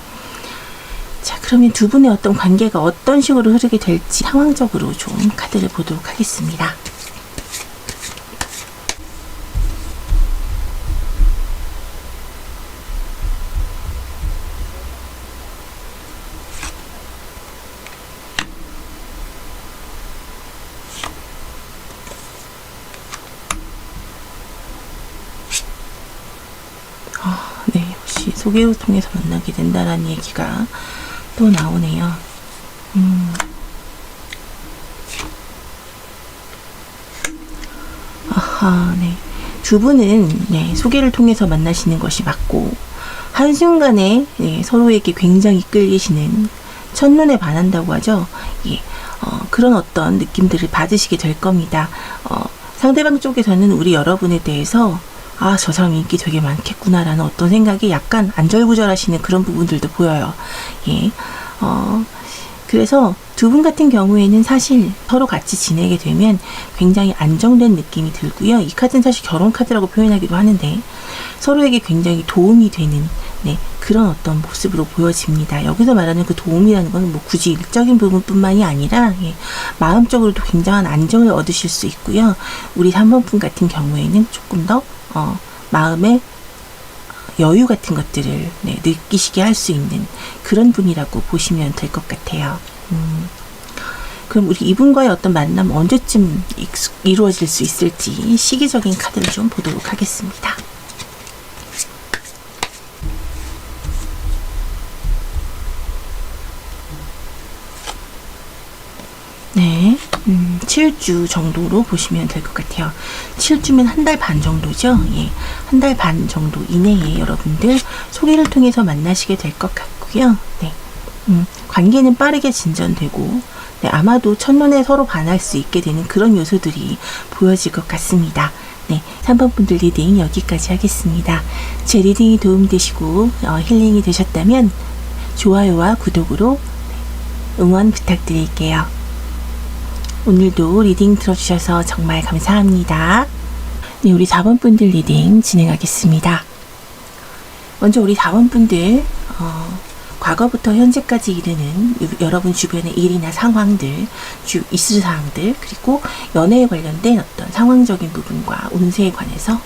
자, 그러면 두 분의 어떤 관계가 어떤 식으로 흐르게 될지 상황적으로 좀 카드를 보도록 하겠습니다. 네, 역시 소개를 통해서 만나게 된다라는 얘기가 또 나오네요. 네. 두 분은, 네, 소개를 통해서 만나시는 것이 맞고, 한순간에, 네, 서로에게 굉장히 끌리시는, 첫눈에 반한다고 하죠. 예, 그런 어떤 느낌들을 받으시게 될 겁니다. 상대방 쪽에서는 우리 여러분에 대해서 저 사람 인기 되게 많겠구나라는 어떤 생각이 약간 안절부절하시는 그런 부분들도 보여요. 예. 그래서 두 분 같은 경우에는 사실 서로 같이 지내게 되면 굉장히 안정된 느낌이 들고요. 이 카드는 사실 결혼 카드라고 표현하기도 하는데 서로에게 굉장히 도움이 되는, 네, 그런 어떤 모습으로 보여집니다. 여기서 말하는 그 도움이라는 건 뭐 굳이 일적인 부분뿐만이 아니라, 예, 마음적으로도 굉장한 안정을 얻으실 수 있고요. 우리 3번 분 같은 경우에는 조금 더 마음의 여유 같은 것들을, 네, 느끼시게 할 수 있는 그런 분이라고 보시면 될 것 같아요. 그럼 우리 이분과의 어떤 만남 언제쯤 이루어질 수 있을지 시기적인 카드를 좀 보도록 하겠습니다. 네, 7주 정도로 보시면 될 것 같아요. 7주면 한 달 반 정도죠. 예, 한 달 반 정도 이내에 여러분들 소개를 통해서 만나시게 될 것 같고요. 네, 관계는 빠르게 진전되고, 네, 아마도 첫눈에 서로 반할 수 있게 되는 그런 요소들이 보여질 것 같습니다. 네, 3번 분들 리딩 여기까지 하겠습니다. 제 리딩이 도움되시고 힐링이 되셨다면 좋아요와 구독으로 응원 부탁드릴게요. 오늘도 리딩 들어주셔서 정말 감사합니다. 네, 우리 4번 분들 리딩 진행하겠습니다. 먼저 우리 4번 분들, 과거부터 현재까지 이르는 여러분 주변의 일이나 상황들, 이슈 사항들, 그리고 연애에 관련된 어떤 상황적인 부분과 운세에 관해서,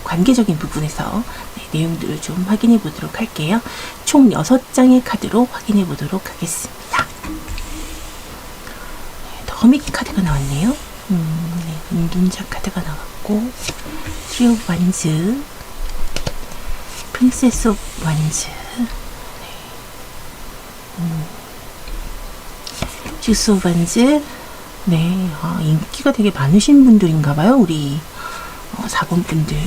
관계적인 부분에서, 네, 내용들을 좀 확인해 보도록 할게요. 총 6장의 카드로 확인해 보도록 하겠습니다. 더 허미기 카드가 나왔네요. 눈자 카드가 나왔고, 트리 오브 완즈, 프린세스 오브 완즈, 주스 오브 완즈. 네, 인기가 되게 많으신 분들인가봐요, 우리 4번 분들.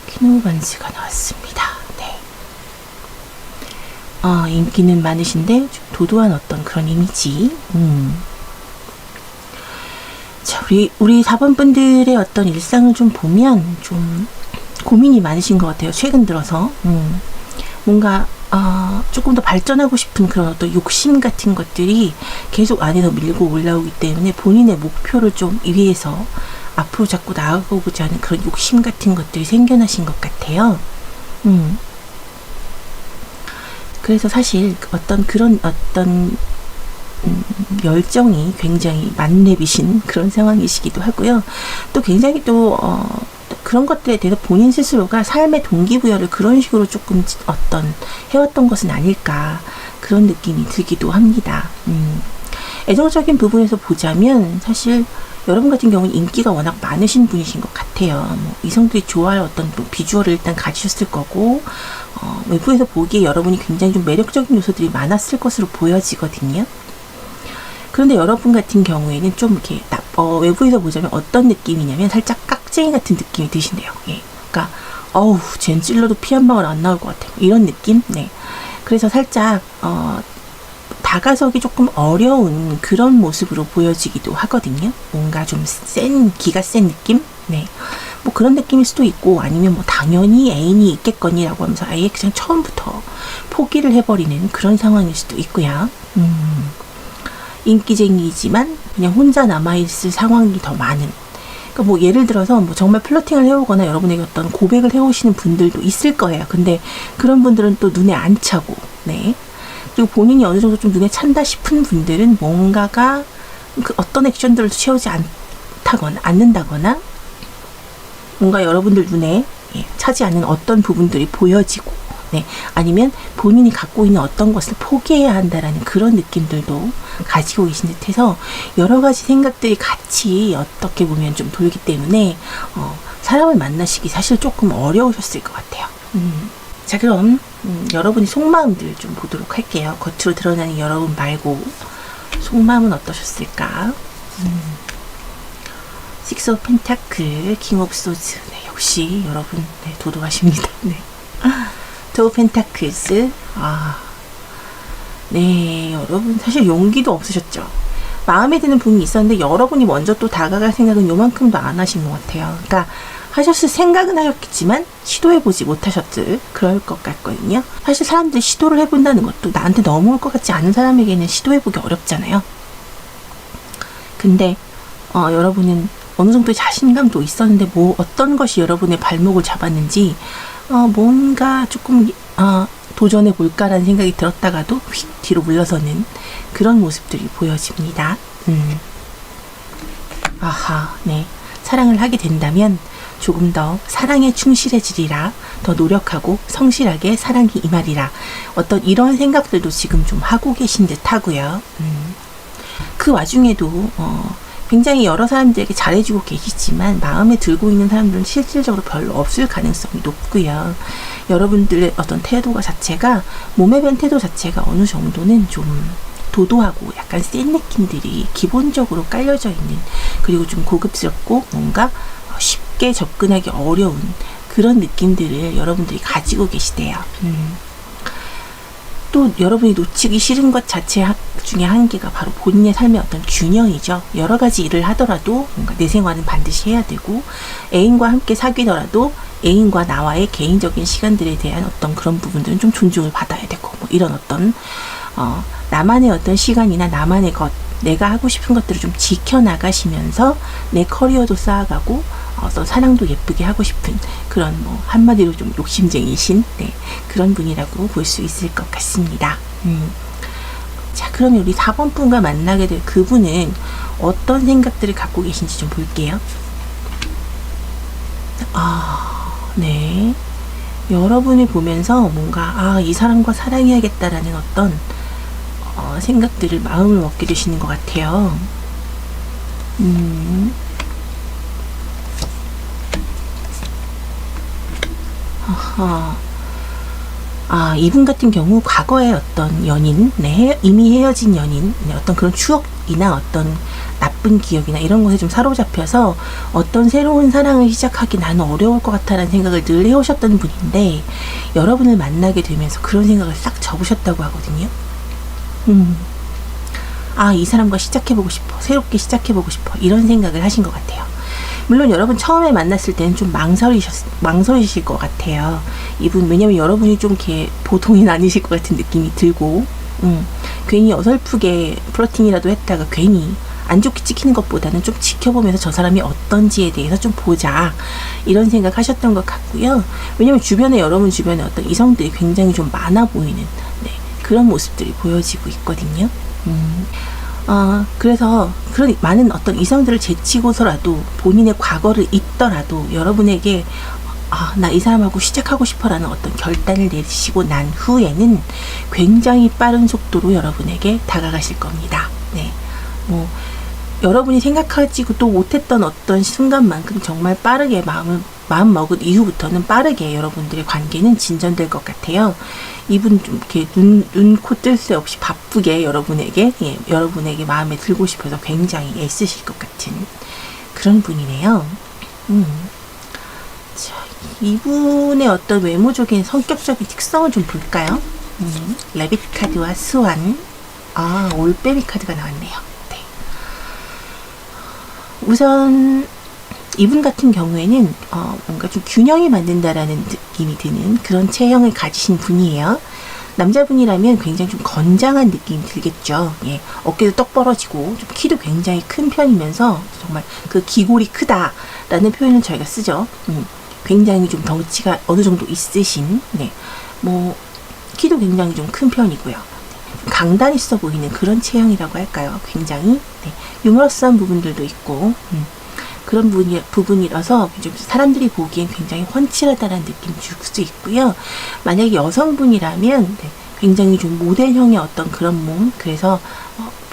퀸 오브 완즈가 나왔습니다. 네. 인기는 많으신데 좀 도도한 어떤 그런 이미지. 자, 우리 4번 분들의 어떤 일상을 좀 보면 좀 고민이 많으신 것 같아요. 최근 들어서 뭔가 조금 더 발전하고 싶은 그런 어떤 욕심 같은 것들이 계속 안에서 밀고 올라오기 때문에 본인의 목표를 좀 위해서 앞으로 자꾸 나아가고자 하는 그런 욕심 같은 것들이 생겨나신 것 같아요. 그래서 사실 그런 열정이 굉장히 만렙이신 그런 상황이시기도 하고요. 또 굉장히 또 그런 것들에 대해서 본인 스스로가 삶의 동기부여를 그런 식으로 조금 해왔던 것은 아닐까, 그런 느낌이 들기도 합니다. 애정적인 부분에서 보자면 사실 여러분 같은 경우는 인기가 워낙 많으신 분이신 것 같아요. 이성들이 좋아할 어떤 비주얼을 일단 가지셨을 거고, 외부에서 보기에 여러분이 굉장히 좀 매력적인 요소들이 많았을 것으로 보여지거든요. 그런데 여러분 같은 경우에는 좀 이렇게 외부에서 보자면 어떤 느낌이냐면 살짝 깍쟁이 같은 느낌이 드신대요. 예. 그러니까 쟨 찔러도 피 한 방울 안 나올 것 같아, 이런 느낌. 네. 그래서 살짝 다가서기 조금 어려운 그런 모습으로 보여지기도 하거든요. 뭔가 좀 기가 센 느낌? 네. 그런 느낌일 수도 있고, 아니면 당연히 애인이 있겠거니라고 하면서 아예 그냥 처음부터 포기를 해버리는 그런 상황일 수도 있고요. 인기쟁이지만 그냥 혼자 남아있을 상황이 더 많은. 그러니까 예를 들어서 정말 플러팅을 해오거나 여러분에게 어떤 고백을 해오시는 분들도 있을 거예요. 근데 그런 분들은 또 눈에 안 차고, 네. 그리고 본인이 어느 정도 좀 눈에 찬다 싶은 분들은 뭔가가 어떤 액션들을 취하지 않는다거나, 뭔가 여러분들 눈에 차지 않는 어떤 부분들이 보여지고, 네, 아니면 본인이 갖고 있는 어떤 것을 포기해야 한다라는 그런 느낌들도 가지고 계신 듯해서 여러 가지 생각들이 같이 어떻게 보면 좀 돌기 때문에 사람을 만나시기 사실 조금 어려우셨을 것 같아요. 자, 그럼 여러분의 속마음들 좀 보도록 할게요. 겉으로 드러나는 여러분 말고 속마음은 어떠셨을까? 식스 오브 펜타클, 킹 오브 소즈. 네, 역시 여러분 도도하십니다. 네. 투 오브 펜타클스. 네, 여러분 사실 용기도 없으셨죠. 마음에 드는 분이 있었는데 여러분이 먼저 또 다가갈 생각은 요만큼도 안 하신 것 같아요. 그러니까 하셨을 생각은 하셨겠지만 시도해보지 못하셨을 그럴 것 같거든요. 사실 사람들이 시도를 해본다는 것도 나한테 넘어올 것 같지 않은 사람에게는 시도해보기 어렵잖아요. 근데 여러분은 어느 정도의 자신감도 있었는데 어떤 것이 여러분의 발목을 잡았는지 뭔가 조금 도전해 볼까라는 생각이 들었다가도 휙 뒤로 물러서는 그런 모습들이 보여집니다. 네. 사랑을 하게 된다면 조금 더 사랑에 충실해지리라, 더 노력하고 성실하게 사랑이 임하리라, 어떤 이런 생각들도 지금 좀 하고 계신 듯 하고요. 그 와중에도 굉장히 여러 사람들에게 잘해주고 계시지만 마음에 들고 있는 사람들은 실질적으로 별로 없을 가능성이 높고요. 여러분들의 어떤 태도 자체가, 몸에 밴 태도 자체가 어느 정도는 좀 도도하고 약간 센 느낌들이 기본적으로 깔려져 있는, 그리고 좀 고급스럽고 뭔가 쉽게 접근하기 어려운 그런 느낌들을 여러분들이 가지고 계시대요. 또 여러분이 놓치기 싫은 것 자체 중에 한 개가 바로 본인의 삶의 어떤 균형이죠. 여러 가지 일을 하더라도 뭔가 내 생활은 반드시 해야 되고, 애인과 함께 사귀더라도 애인과 나와의 개인적인 시간들에 대한 어떤 그런 부분들은 좀 존중을 받아야 되고, 이런 어떤 나만의 어떤 시간이나 나만의 것, 내가 하고 싶은 것들을 좀 지켜나가시면서 내 커리어도 쌓아가고 어떤 사랑도 예쁘게 하고 싶은 그런 한마디로 좀 욕심쟁이신 그런 분이라고 볼 수 있을 것 같습니다. 자, 그러면 우리 4번 분과 만나게 될 그분은 어떤 생각들을 갖고 계신지 좀 볼게요. 네. 여러분을 보면서 뭔가 이 사람과 사랑해야겠다라는 어떤 생각들을 마음을 먹게 되시는 것 같아요. 아하. 이분 같은 경우 과거의 어떤 연인, 이미 헤어진 연인, 어떤 그런 추억이나 어떤 나쁜 기억이나 이런 것에 좀 사로잡혀서 어떤 새로운 사랑을 시작하기 나는 어려울 것 같다라는 생각을 늘 해오셨던 분인데, 여러분을 만나게 되면서 그런 생각을 싹 접으셨다고 하거든요. 이 사람과 시작해보고 싶어, 새롭게 시작해보고 싶어, 이런 생각을 하신 것 같아요. 물론 여러분 처음에 만났을 때는 좀 망설이실 것 같아요. 이분, 왜냐면 여러분이 좀 이렇게 보통이 아니실 것 같은 느낌이 들고, 괜히 어설프게 플러팅이라도 했다가 괜히 안 좋게 찍히는 것보다는 좀 지켜보면서 저 사람이 어떤지에 대해서 좀 보자, 이런 생각 하셨던 것 같고요. 왜냐면 여러분 주변에 어떤 이성들이 굉장히 좀 많아 보이는, 그런 모습들이 보여지고 있거든요. 그래서 그런 많은 어떤 이성들을 제치고서라도 본인의 과거를 잊더라도 여러분에게 나 이 사람하고 시작하고 싶어라는 어떤 결단을 내리시고 난 후에는 굉장히 빠른 속도로 여러분에게 다가가실 겁니다. 여러분이 생각하지도 못했던 어떤 순간만큼 정말 빠르게 마음 먹은 이후부터는 빠르게 여러분들의 관계는 진전될 것 같아요. 이분 좀 이렇게 눈, 코 뜰 새 없이 바쁘게 여러분에게 마음에 들고 싶어서 굉장히 애쓰실 것 같은 그런 분이네요. 자, 이분의 어떤 외모적인 성격적인 특성을 좀 볼까요? 레빗 카드와 스완, 올빼미 카드가 나왔네요. 우선 이분 같은 경우에는 뭔가 좀 균형이 맞는다라는 느낌이 드는 그런 체형을 가지신 분이에요. 남자분이라면 굉장히 좀 건장한 느낌이 들겠죠. 어깨도 떡 벌어지고 좀 키도 굉장히 큰 편이면서 정말 그 기골이 크다라는 표현을 저희가 쓰죠. 굉장히 좀 덩치가 어느 정도 있으신, 키도 굉장히 좀 큰 편이고요. 강단 있어 보이는 그런 체형이라고 할까요? 굉장히 유머러스한 부분들도 있고 그런 부분이라서 좀 사람들이 보기엔 굉장히 훤칠하다는 느낌 줄 수 있고요. 만약에 여성분이라면 굉장히 좀 모델형의 어떤 그런 몸, 그래서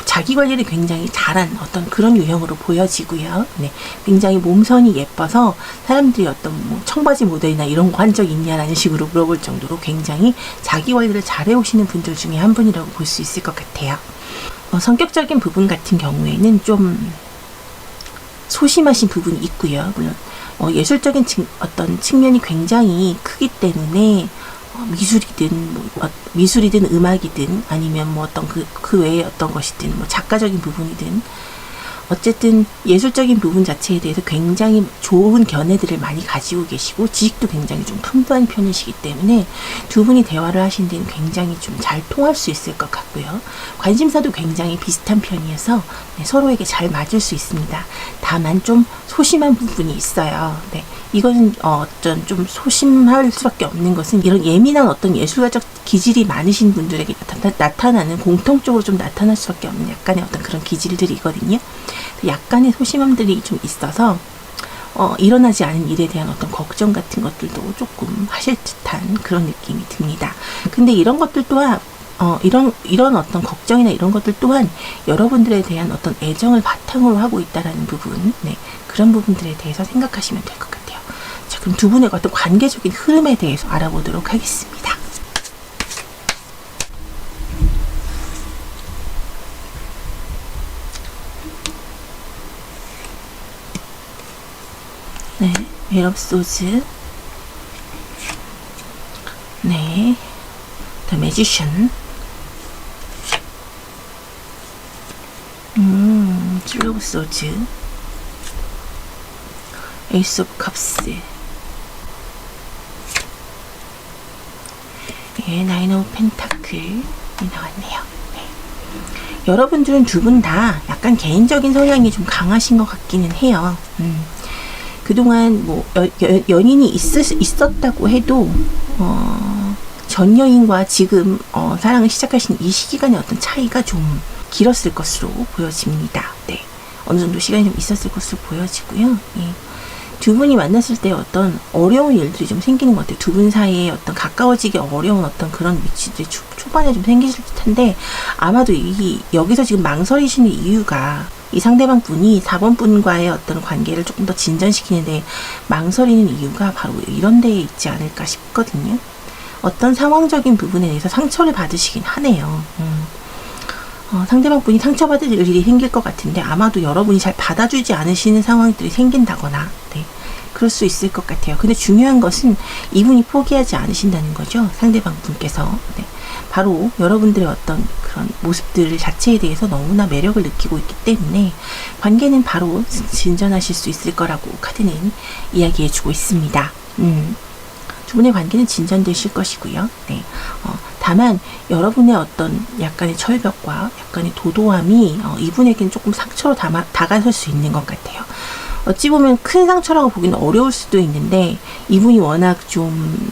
자기 관리를 굉장히 잘한 어떤 그런 유형으로 보여지고요. 굉장히 몸선이 예뻐서 사람들이 어떤 청바지 모델이나 이런 거 한 적 있냐라는 식으로 물어볼 정도로 굉장히 자기 관리를 잘 해오시는 분들 중에 한 분이라고 볼 수 있을 것 같아요. 성격적인 부분 같은 경우에는 좀 소심하신 부분이 있고요. 물론 예술적인 어떤 측면이 굉장히 크기 때문에 미술이든 음악이든 아니면 어떤 그 외에 어떤 것이든 작가적인 부분이든 어쨌든 예술적인 부분 자체에 대해서 굉장히 좋은 견해들을 많이 가지고 계시고 지식도 굉장히 좀 풍부한 편이시기 때문에 두 분이 대화를 하신 데는 굉장히 좀 잘 통할 수 있을 것 같고요. 관심사도 굉장히 비슷한 편이어서 서로에게 잘 맞을 수 있습니다. 다만 좀 소심한 부분이 있어요. 이것은 어떤 좀 소심할 수밖에 없는 것은 이런 예민한 어떤 예술가적 기질이 많으신 분들에게 나타나는 공통적으로 좀 나타날 수밖에 없는 약간의 어떤 그런 기질들이거든요. 약간의 소심함들이 좀 있어서 일어나지 않은 일에 대한 어떤 걱정 같은 것들도 조금 하실 듯한 그런 느낌이 듭니다. 근데 이런 것들 또한 이런 어떤 걱정이나 이런 것들 또한 여러분들에 대한 어떤 애정을 바탕으로 하고 있다라는 부분, 그런 부분들에 대해서 생각하시면 될 것 같아요. 자, 그럼 두 분의 어떤 관계적인 흐름에 대해서 알아보도록 하겠습니다. 에이트 오브 소즈, The Magician, Three of Swords, Ace of Cups, Nine of Pentacle이 나왔네요. 여러분들은 두 분 다 약간 개인적인 성향이 좀 강하신 것 같기는 해요. 그동안 연인이 있었다고 해도 전 여인과 지금 사랑을 시작하신 이 시기간의 어떤 차이가 좀 길었을 것으로 보여집니다. 어느 정도 시간이 좀 있었을 것으로 보여지고요. 두 분이 만났을 때 어떤 어려운 일들이 좀 생기는 것 같아요. 두 분 사이에 어떤 가까워지기 어려운 어떤 그런 위치들이 초반에 좀 생기실 텐데, 아마도 여기서 지금 망설이시는 이유가 이 상대방 분이 4번 분과의 어떤 관계를 조금 더 진전시키는데 망설이는 이유가 바로 이런 데에 있지 않을까 싶거든요. 어떤 상황적인 부분에 대해서 상처를 받으시긴 하네요. 상대방 분이 상처받을 일이 생길 것 같은데 아마도 여러분이 잘 받아주지 않으시는 상황들이 생긴다거나, 네, 그럴 수 있을 것 같아요. 근데 중요한 것은 이분이 포기하지 않으신다는 거죠. 상대방 분께서. 네, 바로 여러분들의 어떤 그런 모습들 자체에 대해서 너무나 매력을 느끼고 있기 때문에 관계는 바로 진전하실 수 있을 거라고 카드는 이야기해주고 있습니다. 두 분의 관계는 진전되실 것이고요. 네. 다만 여러분의 어떤 약간의 철벽과 약간의 도도함이 이분에게는 조금 상처로 다가설 수 있는 것 같아요. 어찌 보면 큰 상처라고 보기는 어려울 수도 있는데 이분이 워낙 좀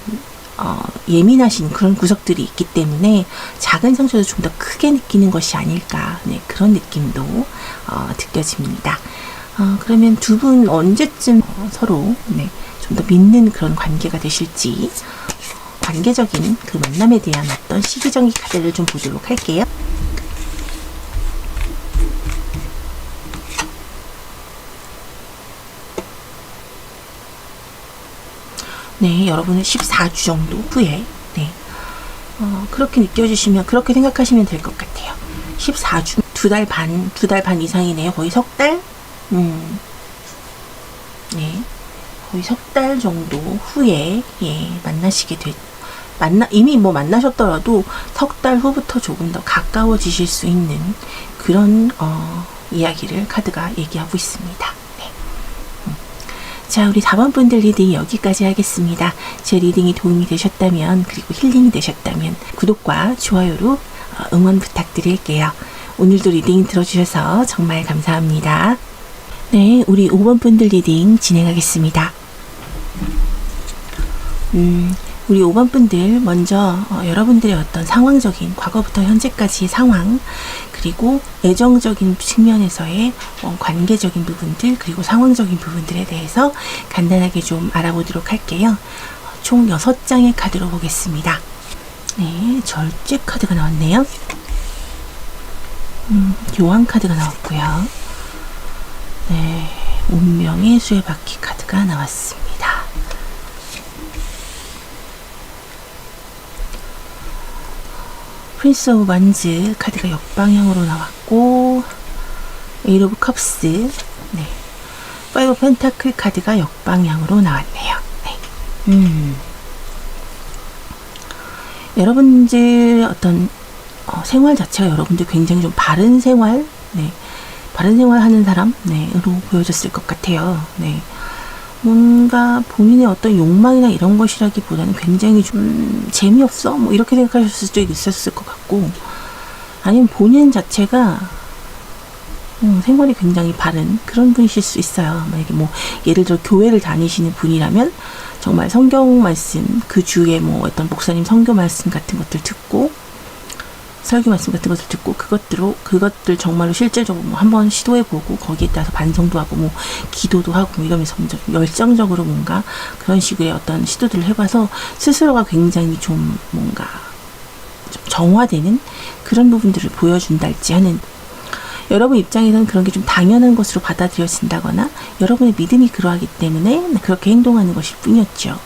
예민하신 그런 구석들이 있기 때문에 작은 상처도 좀 더 크게 느끼는 것이 아닐까, 네, 그런 느낌도 느껴집니다. 그러면 두 분 언제쯤 서로 네, 좀 더 믿는 그런 관계가 되실지, 관계적인 그 만남에 대한 어떤 시기적인 카드를 좀 보도록 할게요. 네, 여러분은 14주 정도 후에, 네, 그렇게 느껴지시면, 그렇게 생각하시면 될 것 같아요. 14주, 두 달 반 이상이네요. 거의 석 달? 네, 거의 석 달 정도 후에, 예, 이미 뭐 만나셨더라도 석 달 후부터 조금 더 가까워지실 수 있는 그런, 이야기를 카드가 얘기하고 있습니다. 자, 우리 4번 분들 리딩 여기까지 하겠습니다. 제 리딩이 도움이 되셨다면, 그리고 힐링이 되셨다면 구독과 좋아요로 응원 부탁드릴게요. 오늘도 리딩 들어주셔서 정말 감사합니다. 네, 우리 5번 분들 리딩 진행하겠습니다. 우리 5번 분들 먼저 여러분들의 어떤 상황적인 과거부터 현재까지의 상황, 그리고 애정적인 측면에서의 관계적인 부분들, 그리고 상황적인 부분들에 대해서 간단하게 좀 알아보도록 할게요. 총 6장의 카드로 보겠습니다. 네, 절제 카드가 나왔네요. 교황 카드가 나왔고요. 네, 운명의 수레바퀴 카드가 나왔습니다. 프린스 오브 완즈 카드가 역방향으로 나왔고, 에이트 오브 컵스, 네, 파이브 펜타클 카드가 역방향으로 나왔네요. 네. 여러분들 어떤 생활 자체가 여러분들 굉장히 좀 바른 생활, 네, 바른 생활 하는 사람, 네, 으로 보여졌을 것 같아요. 네. 뭔가 본인의 어떤 욕망이나 이런 것이라기보다는 굉장히 좀 재미없어? 뭐 이렇게 생각하셨을 수도 있었을 것 같고, 아니면 본인 자체가 생활이 굉장히 바른 그런 분이실 수 있어요. 만약에 뭐 예를 들어 교회를 다니시는 분이라면 정말 성경 말씀, 그 주에 뭐 어떤 목사님 선교 말씀 같은 것들 듣고, 설교 말씀 같은 것을 듣고 그것들 정말로 실제적으로 뭐 한번 시도해보고 거기에 따라서 반성도 하고 뭐 기도도 하고 뭐 이러면서 열정적으로 뭔가 그런 식의 어떤 시도들을 해봐서 스스로가 굉장히 좀 뭔가 좀 정화되는 그런 부분들을 보여준달지 하는, 여러분 입장에서는 그런 게 좀 당연한 것으로 받아들여진다거나 여러분의 믿음이 그러하기 때문에 그렇게 행동하는 것일 뿐이었죠.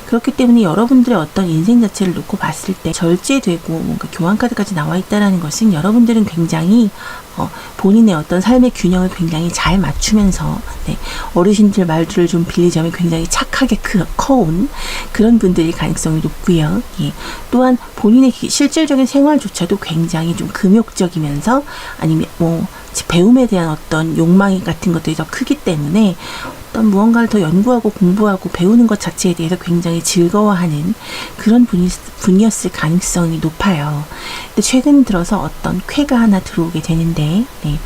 그렇기 때문에 여러분들의 어떤 인생 자체를 놓고 봤을 때 절제되고 뭔가 교환카드까지 나와 있다는 것은 여러분들은 굉장히 본인의 어떤 삶의 균형을 굉장히 잘 맞추면서, 네, 어르신들 말들을 좀 빌리자면 굉장히 착하게 커온 그런 분들일 가능성이 높고요. 예. 또한 본인의 실질적인 생활조차도 굉장히 좀 금욕적이면서 아니면 뭐 배움에 대한 어떤 욕망 같은 것들이 더 크기 때문에 어떤 무언가를 더 연구하고 공부하고 배우는 것 자체에 대해서 굉장히 즐거워하는 그런 분이었을 가능성이 높아요. 근데 최근 들어서 어떤 쾌가 하나 들어오게 되는데, 네,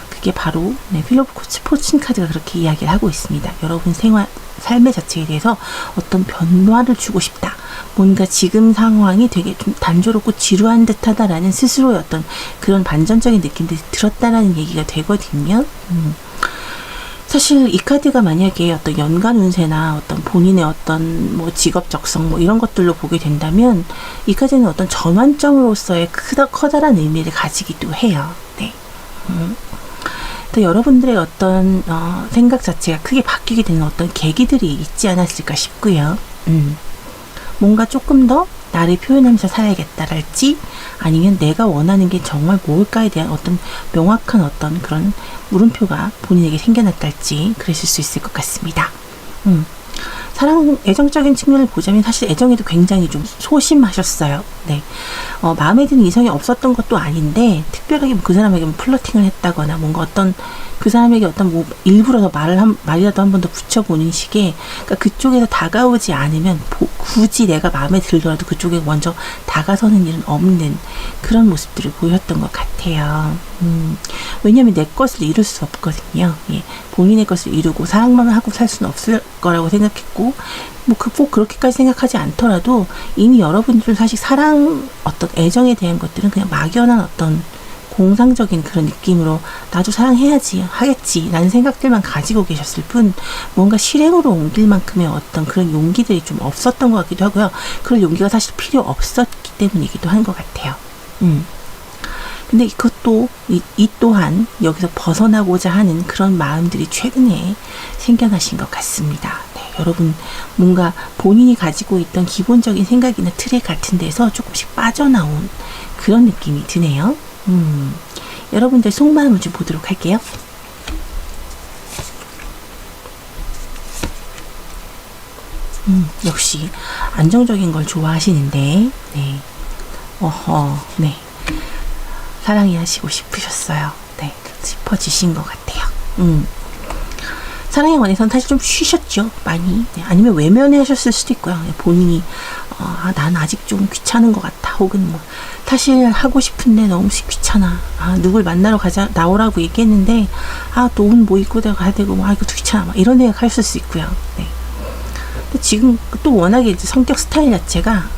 그게 바로 휠 오브 포춘 카드가 그렇게 이야기를 하고 있습니다. 여러분 삶의 자체에 대해서 어떤 변화를 주고 싶다. 뭔가 지금 상황이 되게 좀 단조롭고 지루한 듯하다라는 스스로의 어떤 그런 반전적인 느낌들이 들었다라는 얘기가 되거든요. 사실 이 카드가 만약에 어떤 연간 운세나 어떤 본인의 어떤 뭐 직업 적성 뭐 이런 것들로 보게 된다면 이 카드는 어떤 전환점으로서의 커다란 의미를 가지기도 해요. 네. 또 여러분들의 어떤 생각 자체가 크게 바뀌게 되는 어떤 계기들이 있지 않았을까 싶고요. 뭔가 조금 더 나를 표현하면서 살아야겠다랄지 아니면 내가 원하는 게 정말 뭘까에 대한 어떤 명확한 어떤 그런 물음표가 본인에게 생겨났달지 그랬을 수 있을 것 같습니다. 사랑, 애정적인 측면을 보자면 사실 애정에도 굉장히 좀 소심하셨어요. 네. 마음에 드는 이성이 없었던 것도 아닌데, 특별하게 그 사람에게 뭐 플러팅을 했다거나, 뭔가 어떤, 그 사람에게 어떤 뭐, 일부러 더 말이라도 한 번 더 붙여보는 식의, 그러니까 그쪽에서 다가오지 않으면, 굳이 내가 마음에 들더라도 그쪽에 먼저 다가서는 일은 없는 그런 모습들을 보였던 것 같아요. 왜냐면 내 것을 이룰 수 없거든요. 예. 본인의 것을 이루고 사랑만 하고 살 수는 없을 거라고 생각했고, 뭐 꼭 그렇게까지 생각하지 않더라도 이미 여러분들은 사실 사랑, 어떤 애정에 대한 것들은 그냥 막연한 어떤 공상적인 그런 느낌으로 나도 사랑해야지 하겠지 라는 생각들만 가지고 계셨을 뿐 뭔가 실행으로 옮길 만큼의 어떤 그런 용기들이 좀 없었던 것 같기도 하고요. 그런 용기가 사실 필요 없었기 때문이기도 한 것 같아요. 근데 이것도 이 또한 여기서 벗어나고자 하는 그런 마음들이 최근에 생겨나신 것 같습니다. 네, 여러분 뭔가 본인이 가지고 있던 기본적인 생각이나 틀에 같은 데서 조금씩 빠져나온 그런 느낌이 드네요. 여러분들 속마음을 좀 보도록 할게요. 역시 안정적인 걸 좋아하시는데, 네, 네. 사랑이 하시고 싶으셨어요. 네, 싶어지신 것 같아요. 사랑에 관해서는 사실 좀 쉬셨죠, 많이. 네, 아니면 외면해 하셨을 수도 있고요. 본인이 난 아직 좀 귀찮은 것 같아. 혹은 뭐 사실 하고 싶은데 너무 귀찮아. 누굴 만나러 나오라고 얘기했는데 돈 뭐 입고 내가 가야 되고 이것도 귀찮아. 막 이런 생각 하셨을 수 있고요. 네. 근데 지금 또 워낙에 이제 성격 스타일 자체가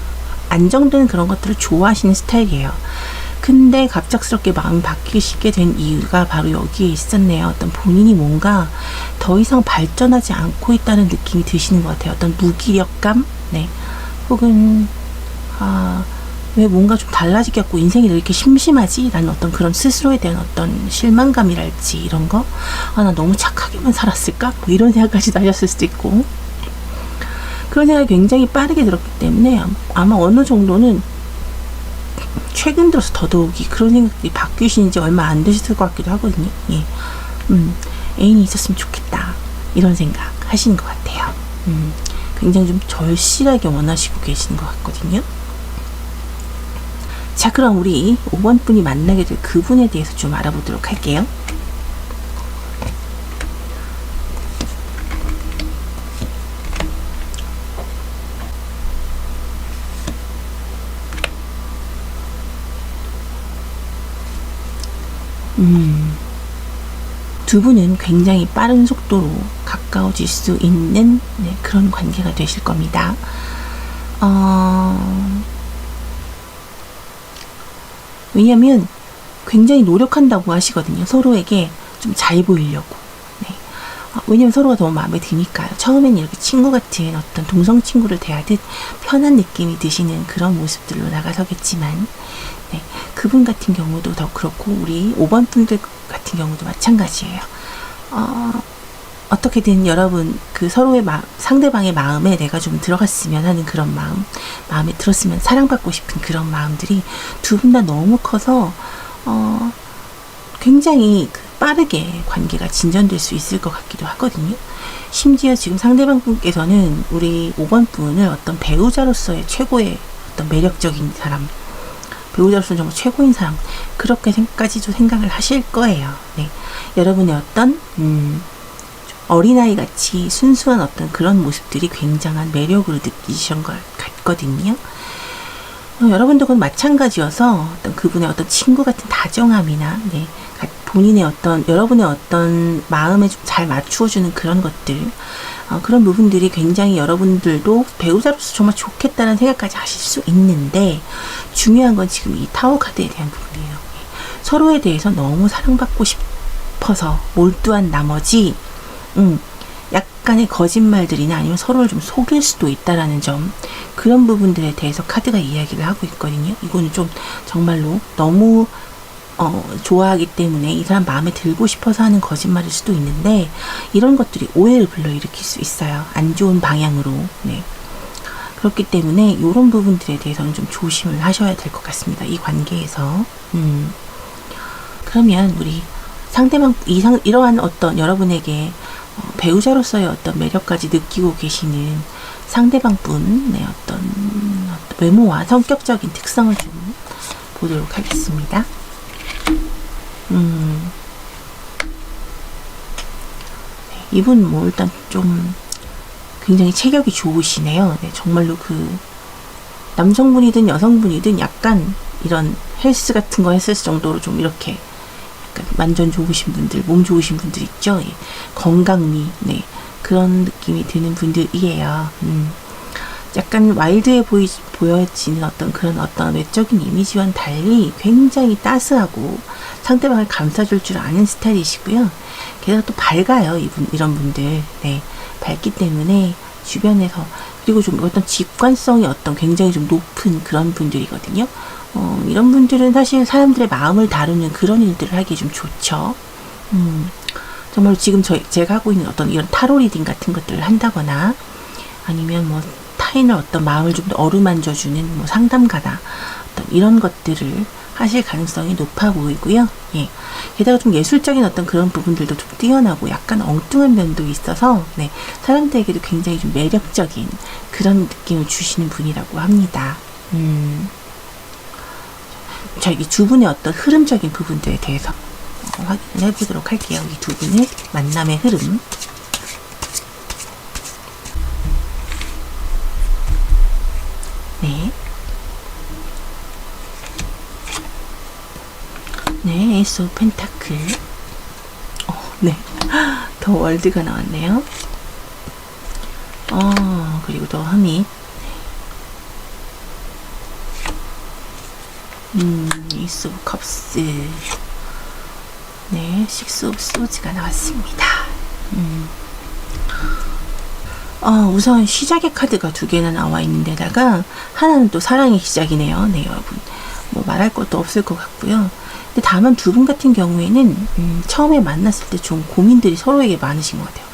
안정되는 그런 것들을 좋아하시는 스타일이에요. 근데 갑작스럽게 마음이 바뀌시게 된 이유가 바로 여기에 있었네요. 어떤 본인이 뭔가 더 이상 발전하지 않고 있다는 느낌이 드시는 것 같아요. 어떤 무기력감? 네. 혹은 왜 뭔가 좀 달라지겠고 인생이 왜 이렇게 심심하지? 라는 어떤 그런 스스로에 대한 어떤 실망감이랄지 이런 거? 나 너무 착하게만 살았을까? 뭐 이런 생각까지 나셨을 수도 있고 그런 생각이 굉장히 빠르게 들었기 때문에 아마 어느 정도는 최근 들어서 더더욱이 그런 생각들이 바뀌신 지 얼마 안 되셨을 것 같기도 하거든요. 예. 애인이 있었으면 좋겠다 이런 생각 하시는 것 같아요. 굉장히 좀 절실하게 원하시고 계시는 것 같거든요. 자, 그럼 우리 5번 분이 만나게 될 그분에 대해서 좀 알아보도록 할게요. 두 분은 굉장히 빠른 속도로 가까워질 수 있는 그런 관계가 되실 겁니다. 왜냐하면 굉장히 노력한다고 하시거든요. 서로에게 좀 잘 보이려고. 네. 왜냐하면 서로가 너무 마음에 드니까요. 처음엔 이렇게 친구 같은 어떤 동성 친구를 대하듯 편한 느낌이 드시는 그런 모습들로 나가서겠지만 네, 그분 같은 경우도 더 그렇고 우리 5번 분들 같은 경우도 마찬가지예요. 어떻게든 여러분 그 서로의 상대방의 마음에 내가 좀 들어갔으면 하는 그런 마음에 들었으면 사랑받고 싶은 그런 마음들이 두 분 다 너무 커서 굉장히 빠르게 관계가 진전될 수 있을 것 같기도 하거든요. 심지어 지금 상대방 분께서는 우리 5번 분을 어떤 배우자로서의 최고의 어떤 매력적인 사람, 배우자로서는 정말 최고인 사람, 그렇게까지도 생각을 하실 거예요. 네. 여러분의 어떤 어린아이 같이 순수한 어떤 그런 모습들이 굉장한 매력으로 느끼신 것 같거든요. 여러분도 그건 마찬가지여서 어떤 그분의 어떤 친구 같은 다정함이나 네, 본인의 어떤 여러분의 어떤 마음에 좀 잘 맞추어주는 그런 것들, 그런 부분들이 굉장히 여러분들도 배우자로서 정말 좋겠다는 생각까지 하실 수 있는데 중요한 건 지금 이 타워 카드에 대한 부분이에요. 서로에 대해서 너무 사랑받고 싶어서 몰두한 나머지 약간의 거짓말들이나 아니면 서로를 좀 속일 수도 있다라는 점, 그런 부분들에 대해서 카드가 이야기를 하고 있거든요. 이거는 좀 정말로 너무 좋아하기 때문에 이 사람 마음에 들고 싶어서 하는 거짓말일 수도 있는데, 이런 것들이 오해를 불러일으킬 수 있어요. 안 좋은 방향으로. 네. 그렇기 때문에 이런 부분들에 대해서는 좀 조심을 하셔야 될 것 같습니다. 이 관계에서. 그러면 우리 상대방 이러한 어떤 여러분에게 배우자로서의 어떤 매력까지 느끼고 계시는 상대방 분의 어떤 외모와 성격적인 특성을 좀 보도록 하겠습니다. 네, 이분 뭐 일단 좀 굉장히 체격이 좋으시네요. 네, 정말로 그 남성분이든 여성분이든 약간 이런 헬스 같은 거 했을 정도로 좀 이렇게 약간 완전 좋으신 분들, 몸 좋으신 분들 있죠. 예, 건강미, 네, 그런 느낌이 드는 분들이에요. 약간 와일드해 보여지는 어떤 외적인 이미지와는 달리 굉장히 따스하고 상대방을 감싸줄 줄 아는 스타일이시고요. 게다가 또 밝아요. 이런 분들. 네, 밝기 때문에 주변에서, 그리고 좀 어떤 직관성이 굉장히 좀 높은 그런 분들이거든요. 이런 분들은 사실 사람들의 마음을 다루는 그런 일들을 하기 좀 좋죠. 정말 지금 제가 하고 있는 어떤 이런 타로 리딩 같은 것들을 한다거나, 아니면 뭐 타인의 어떤 마음을 좀 더 어루만져주는 뭐 상담가다, 어떤 이런 것들을 하실 가능성이 높아 보이고요. 예. 게다가 좀 예술적인 어떤 그런 부분들도 좀 뛰어나고 약간 엉뚱한 면도 있어서, 네, 사람들에게도 굉장히 좀 매력적인 그런 느낌을 주시는 분이라고 합니다. 자, 이 두 분의 어떤 흐름적인 부분들에 대해서 확인을 해보도록 할게요. 이 두 분의 만남의 흐름. 네. 네, 에이스 오브 펜타클. 네. 더 월드가 나왔네요. 그리고 더 허밋. 에이스 오브 컵스. 네, 식스 오브 소즈가 나왔습니다. 우선 시작의 카드가 두 개나 나와 있는데다가 하나는 또 사랑의 시작이네요. 네, 여러분. 뭐 말할 것도 없을 것 같고요. 근데 다만 두 분 같은 경우에는 처음에 만났을 때 좀 고민들이 서로에게 많으신 것 같아요.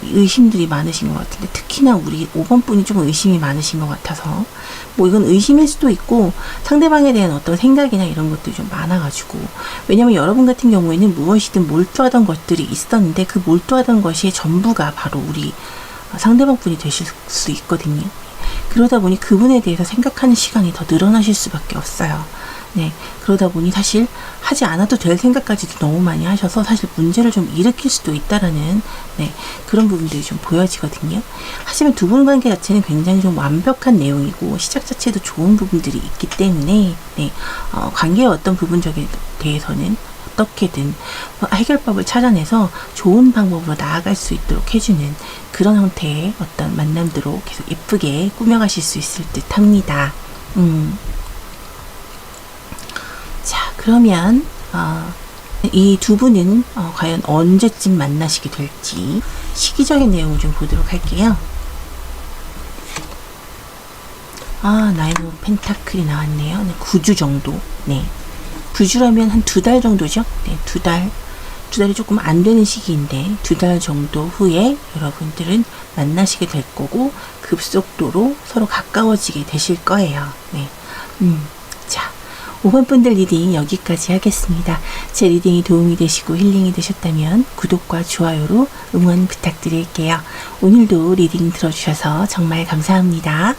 의심들이 많으신 것 같은데, 특히나 우리 5번 분이 좀 의심이 많으신 것 같아서, 뭐 이건 의심일 수도 있고 상대방에 대한 어떤 생각이나 이런 것들이 좀 많아가지고, 왜냐면 여러분 같은 경우에는 무엇이든 몰두하던 것들이 있었는데 그 몰두하던 것이 전부가 바로 우리 상대방 분이 되실 수 있거든요. 그러다 보니 그분에 대해서 생각하는 시간이 더 늘어나실 수밖에 없어요. 네, 그러다 보니 사실 하지 않아도 될 생각까지도 너무 많이 하셔서 사실 문제를 좀 일으킬 수도 있다라는, 네, 그런 부분들이 좀 보여지거든요. 하지만 두 분 관계 자체는 굉장히 좀 완벽한 내용이고 시작 자체도 좋은 부분들이 있기 때문에, 네, 관계의 어떤 부분적에 대해서는 어떻게든 해결법을 찾아내서 좋은 방법으로 나아갈 수 있도록 해주는 그런 형태의 어떤 만남들로 계속 예쁘게 꾸며가실 수 있을 듯 합니다. 자, 그러면 이 두 분은 과연 언제쯤 만나시게 될지 시기적인 내용을 좀 보도록 할게요. 나인 오브 펜타클이 나왔네요. 네, 9주 정도. 네, 9주라면 한 2달 정도죠. 네, 2달이 조금 안 되는 시기인데 2달 정도 후에 여러분들은 만나시게 될 거고 급속도로 서로 가까워지게 되실 거예요. 네. 자, 5번 분들 리딩 여기까지 하겠습니다. 제 리딩이 도움이 되시고 힐링이 되셨다면 구독과 좋아요로 응원 부탁드릴게요. 오늘도 리딩 들어주셔서 정말 감사합니다.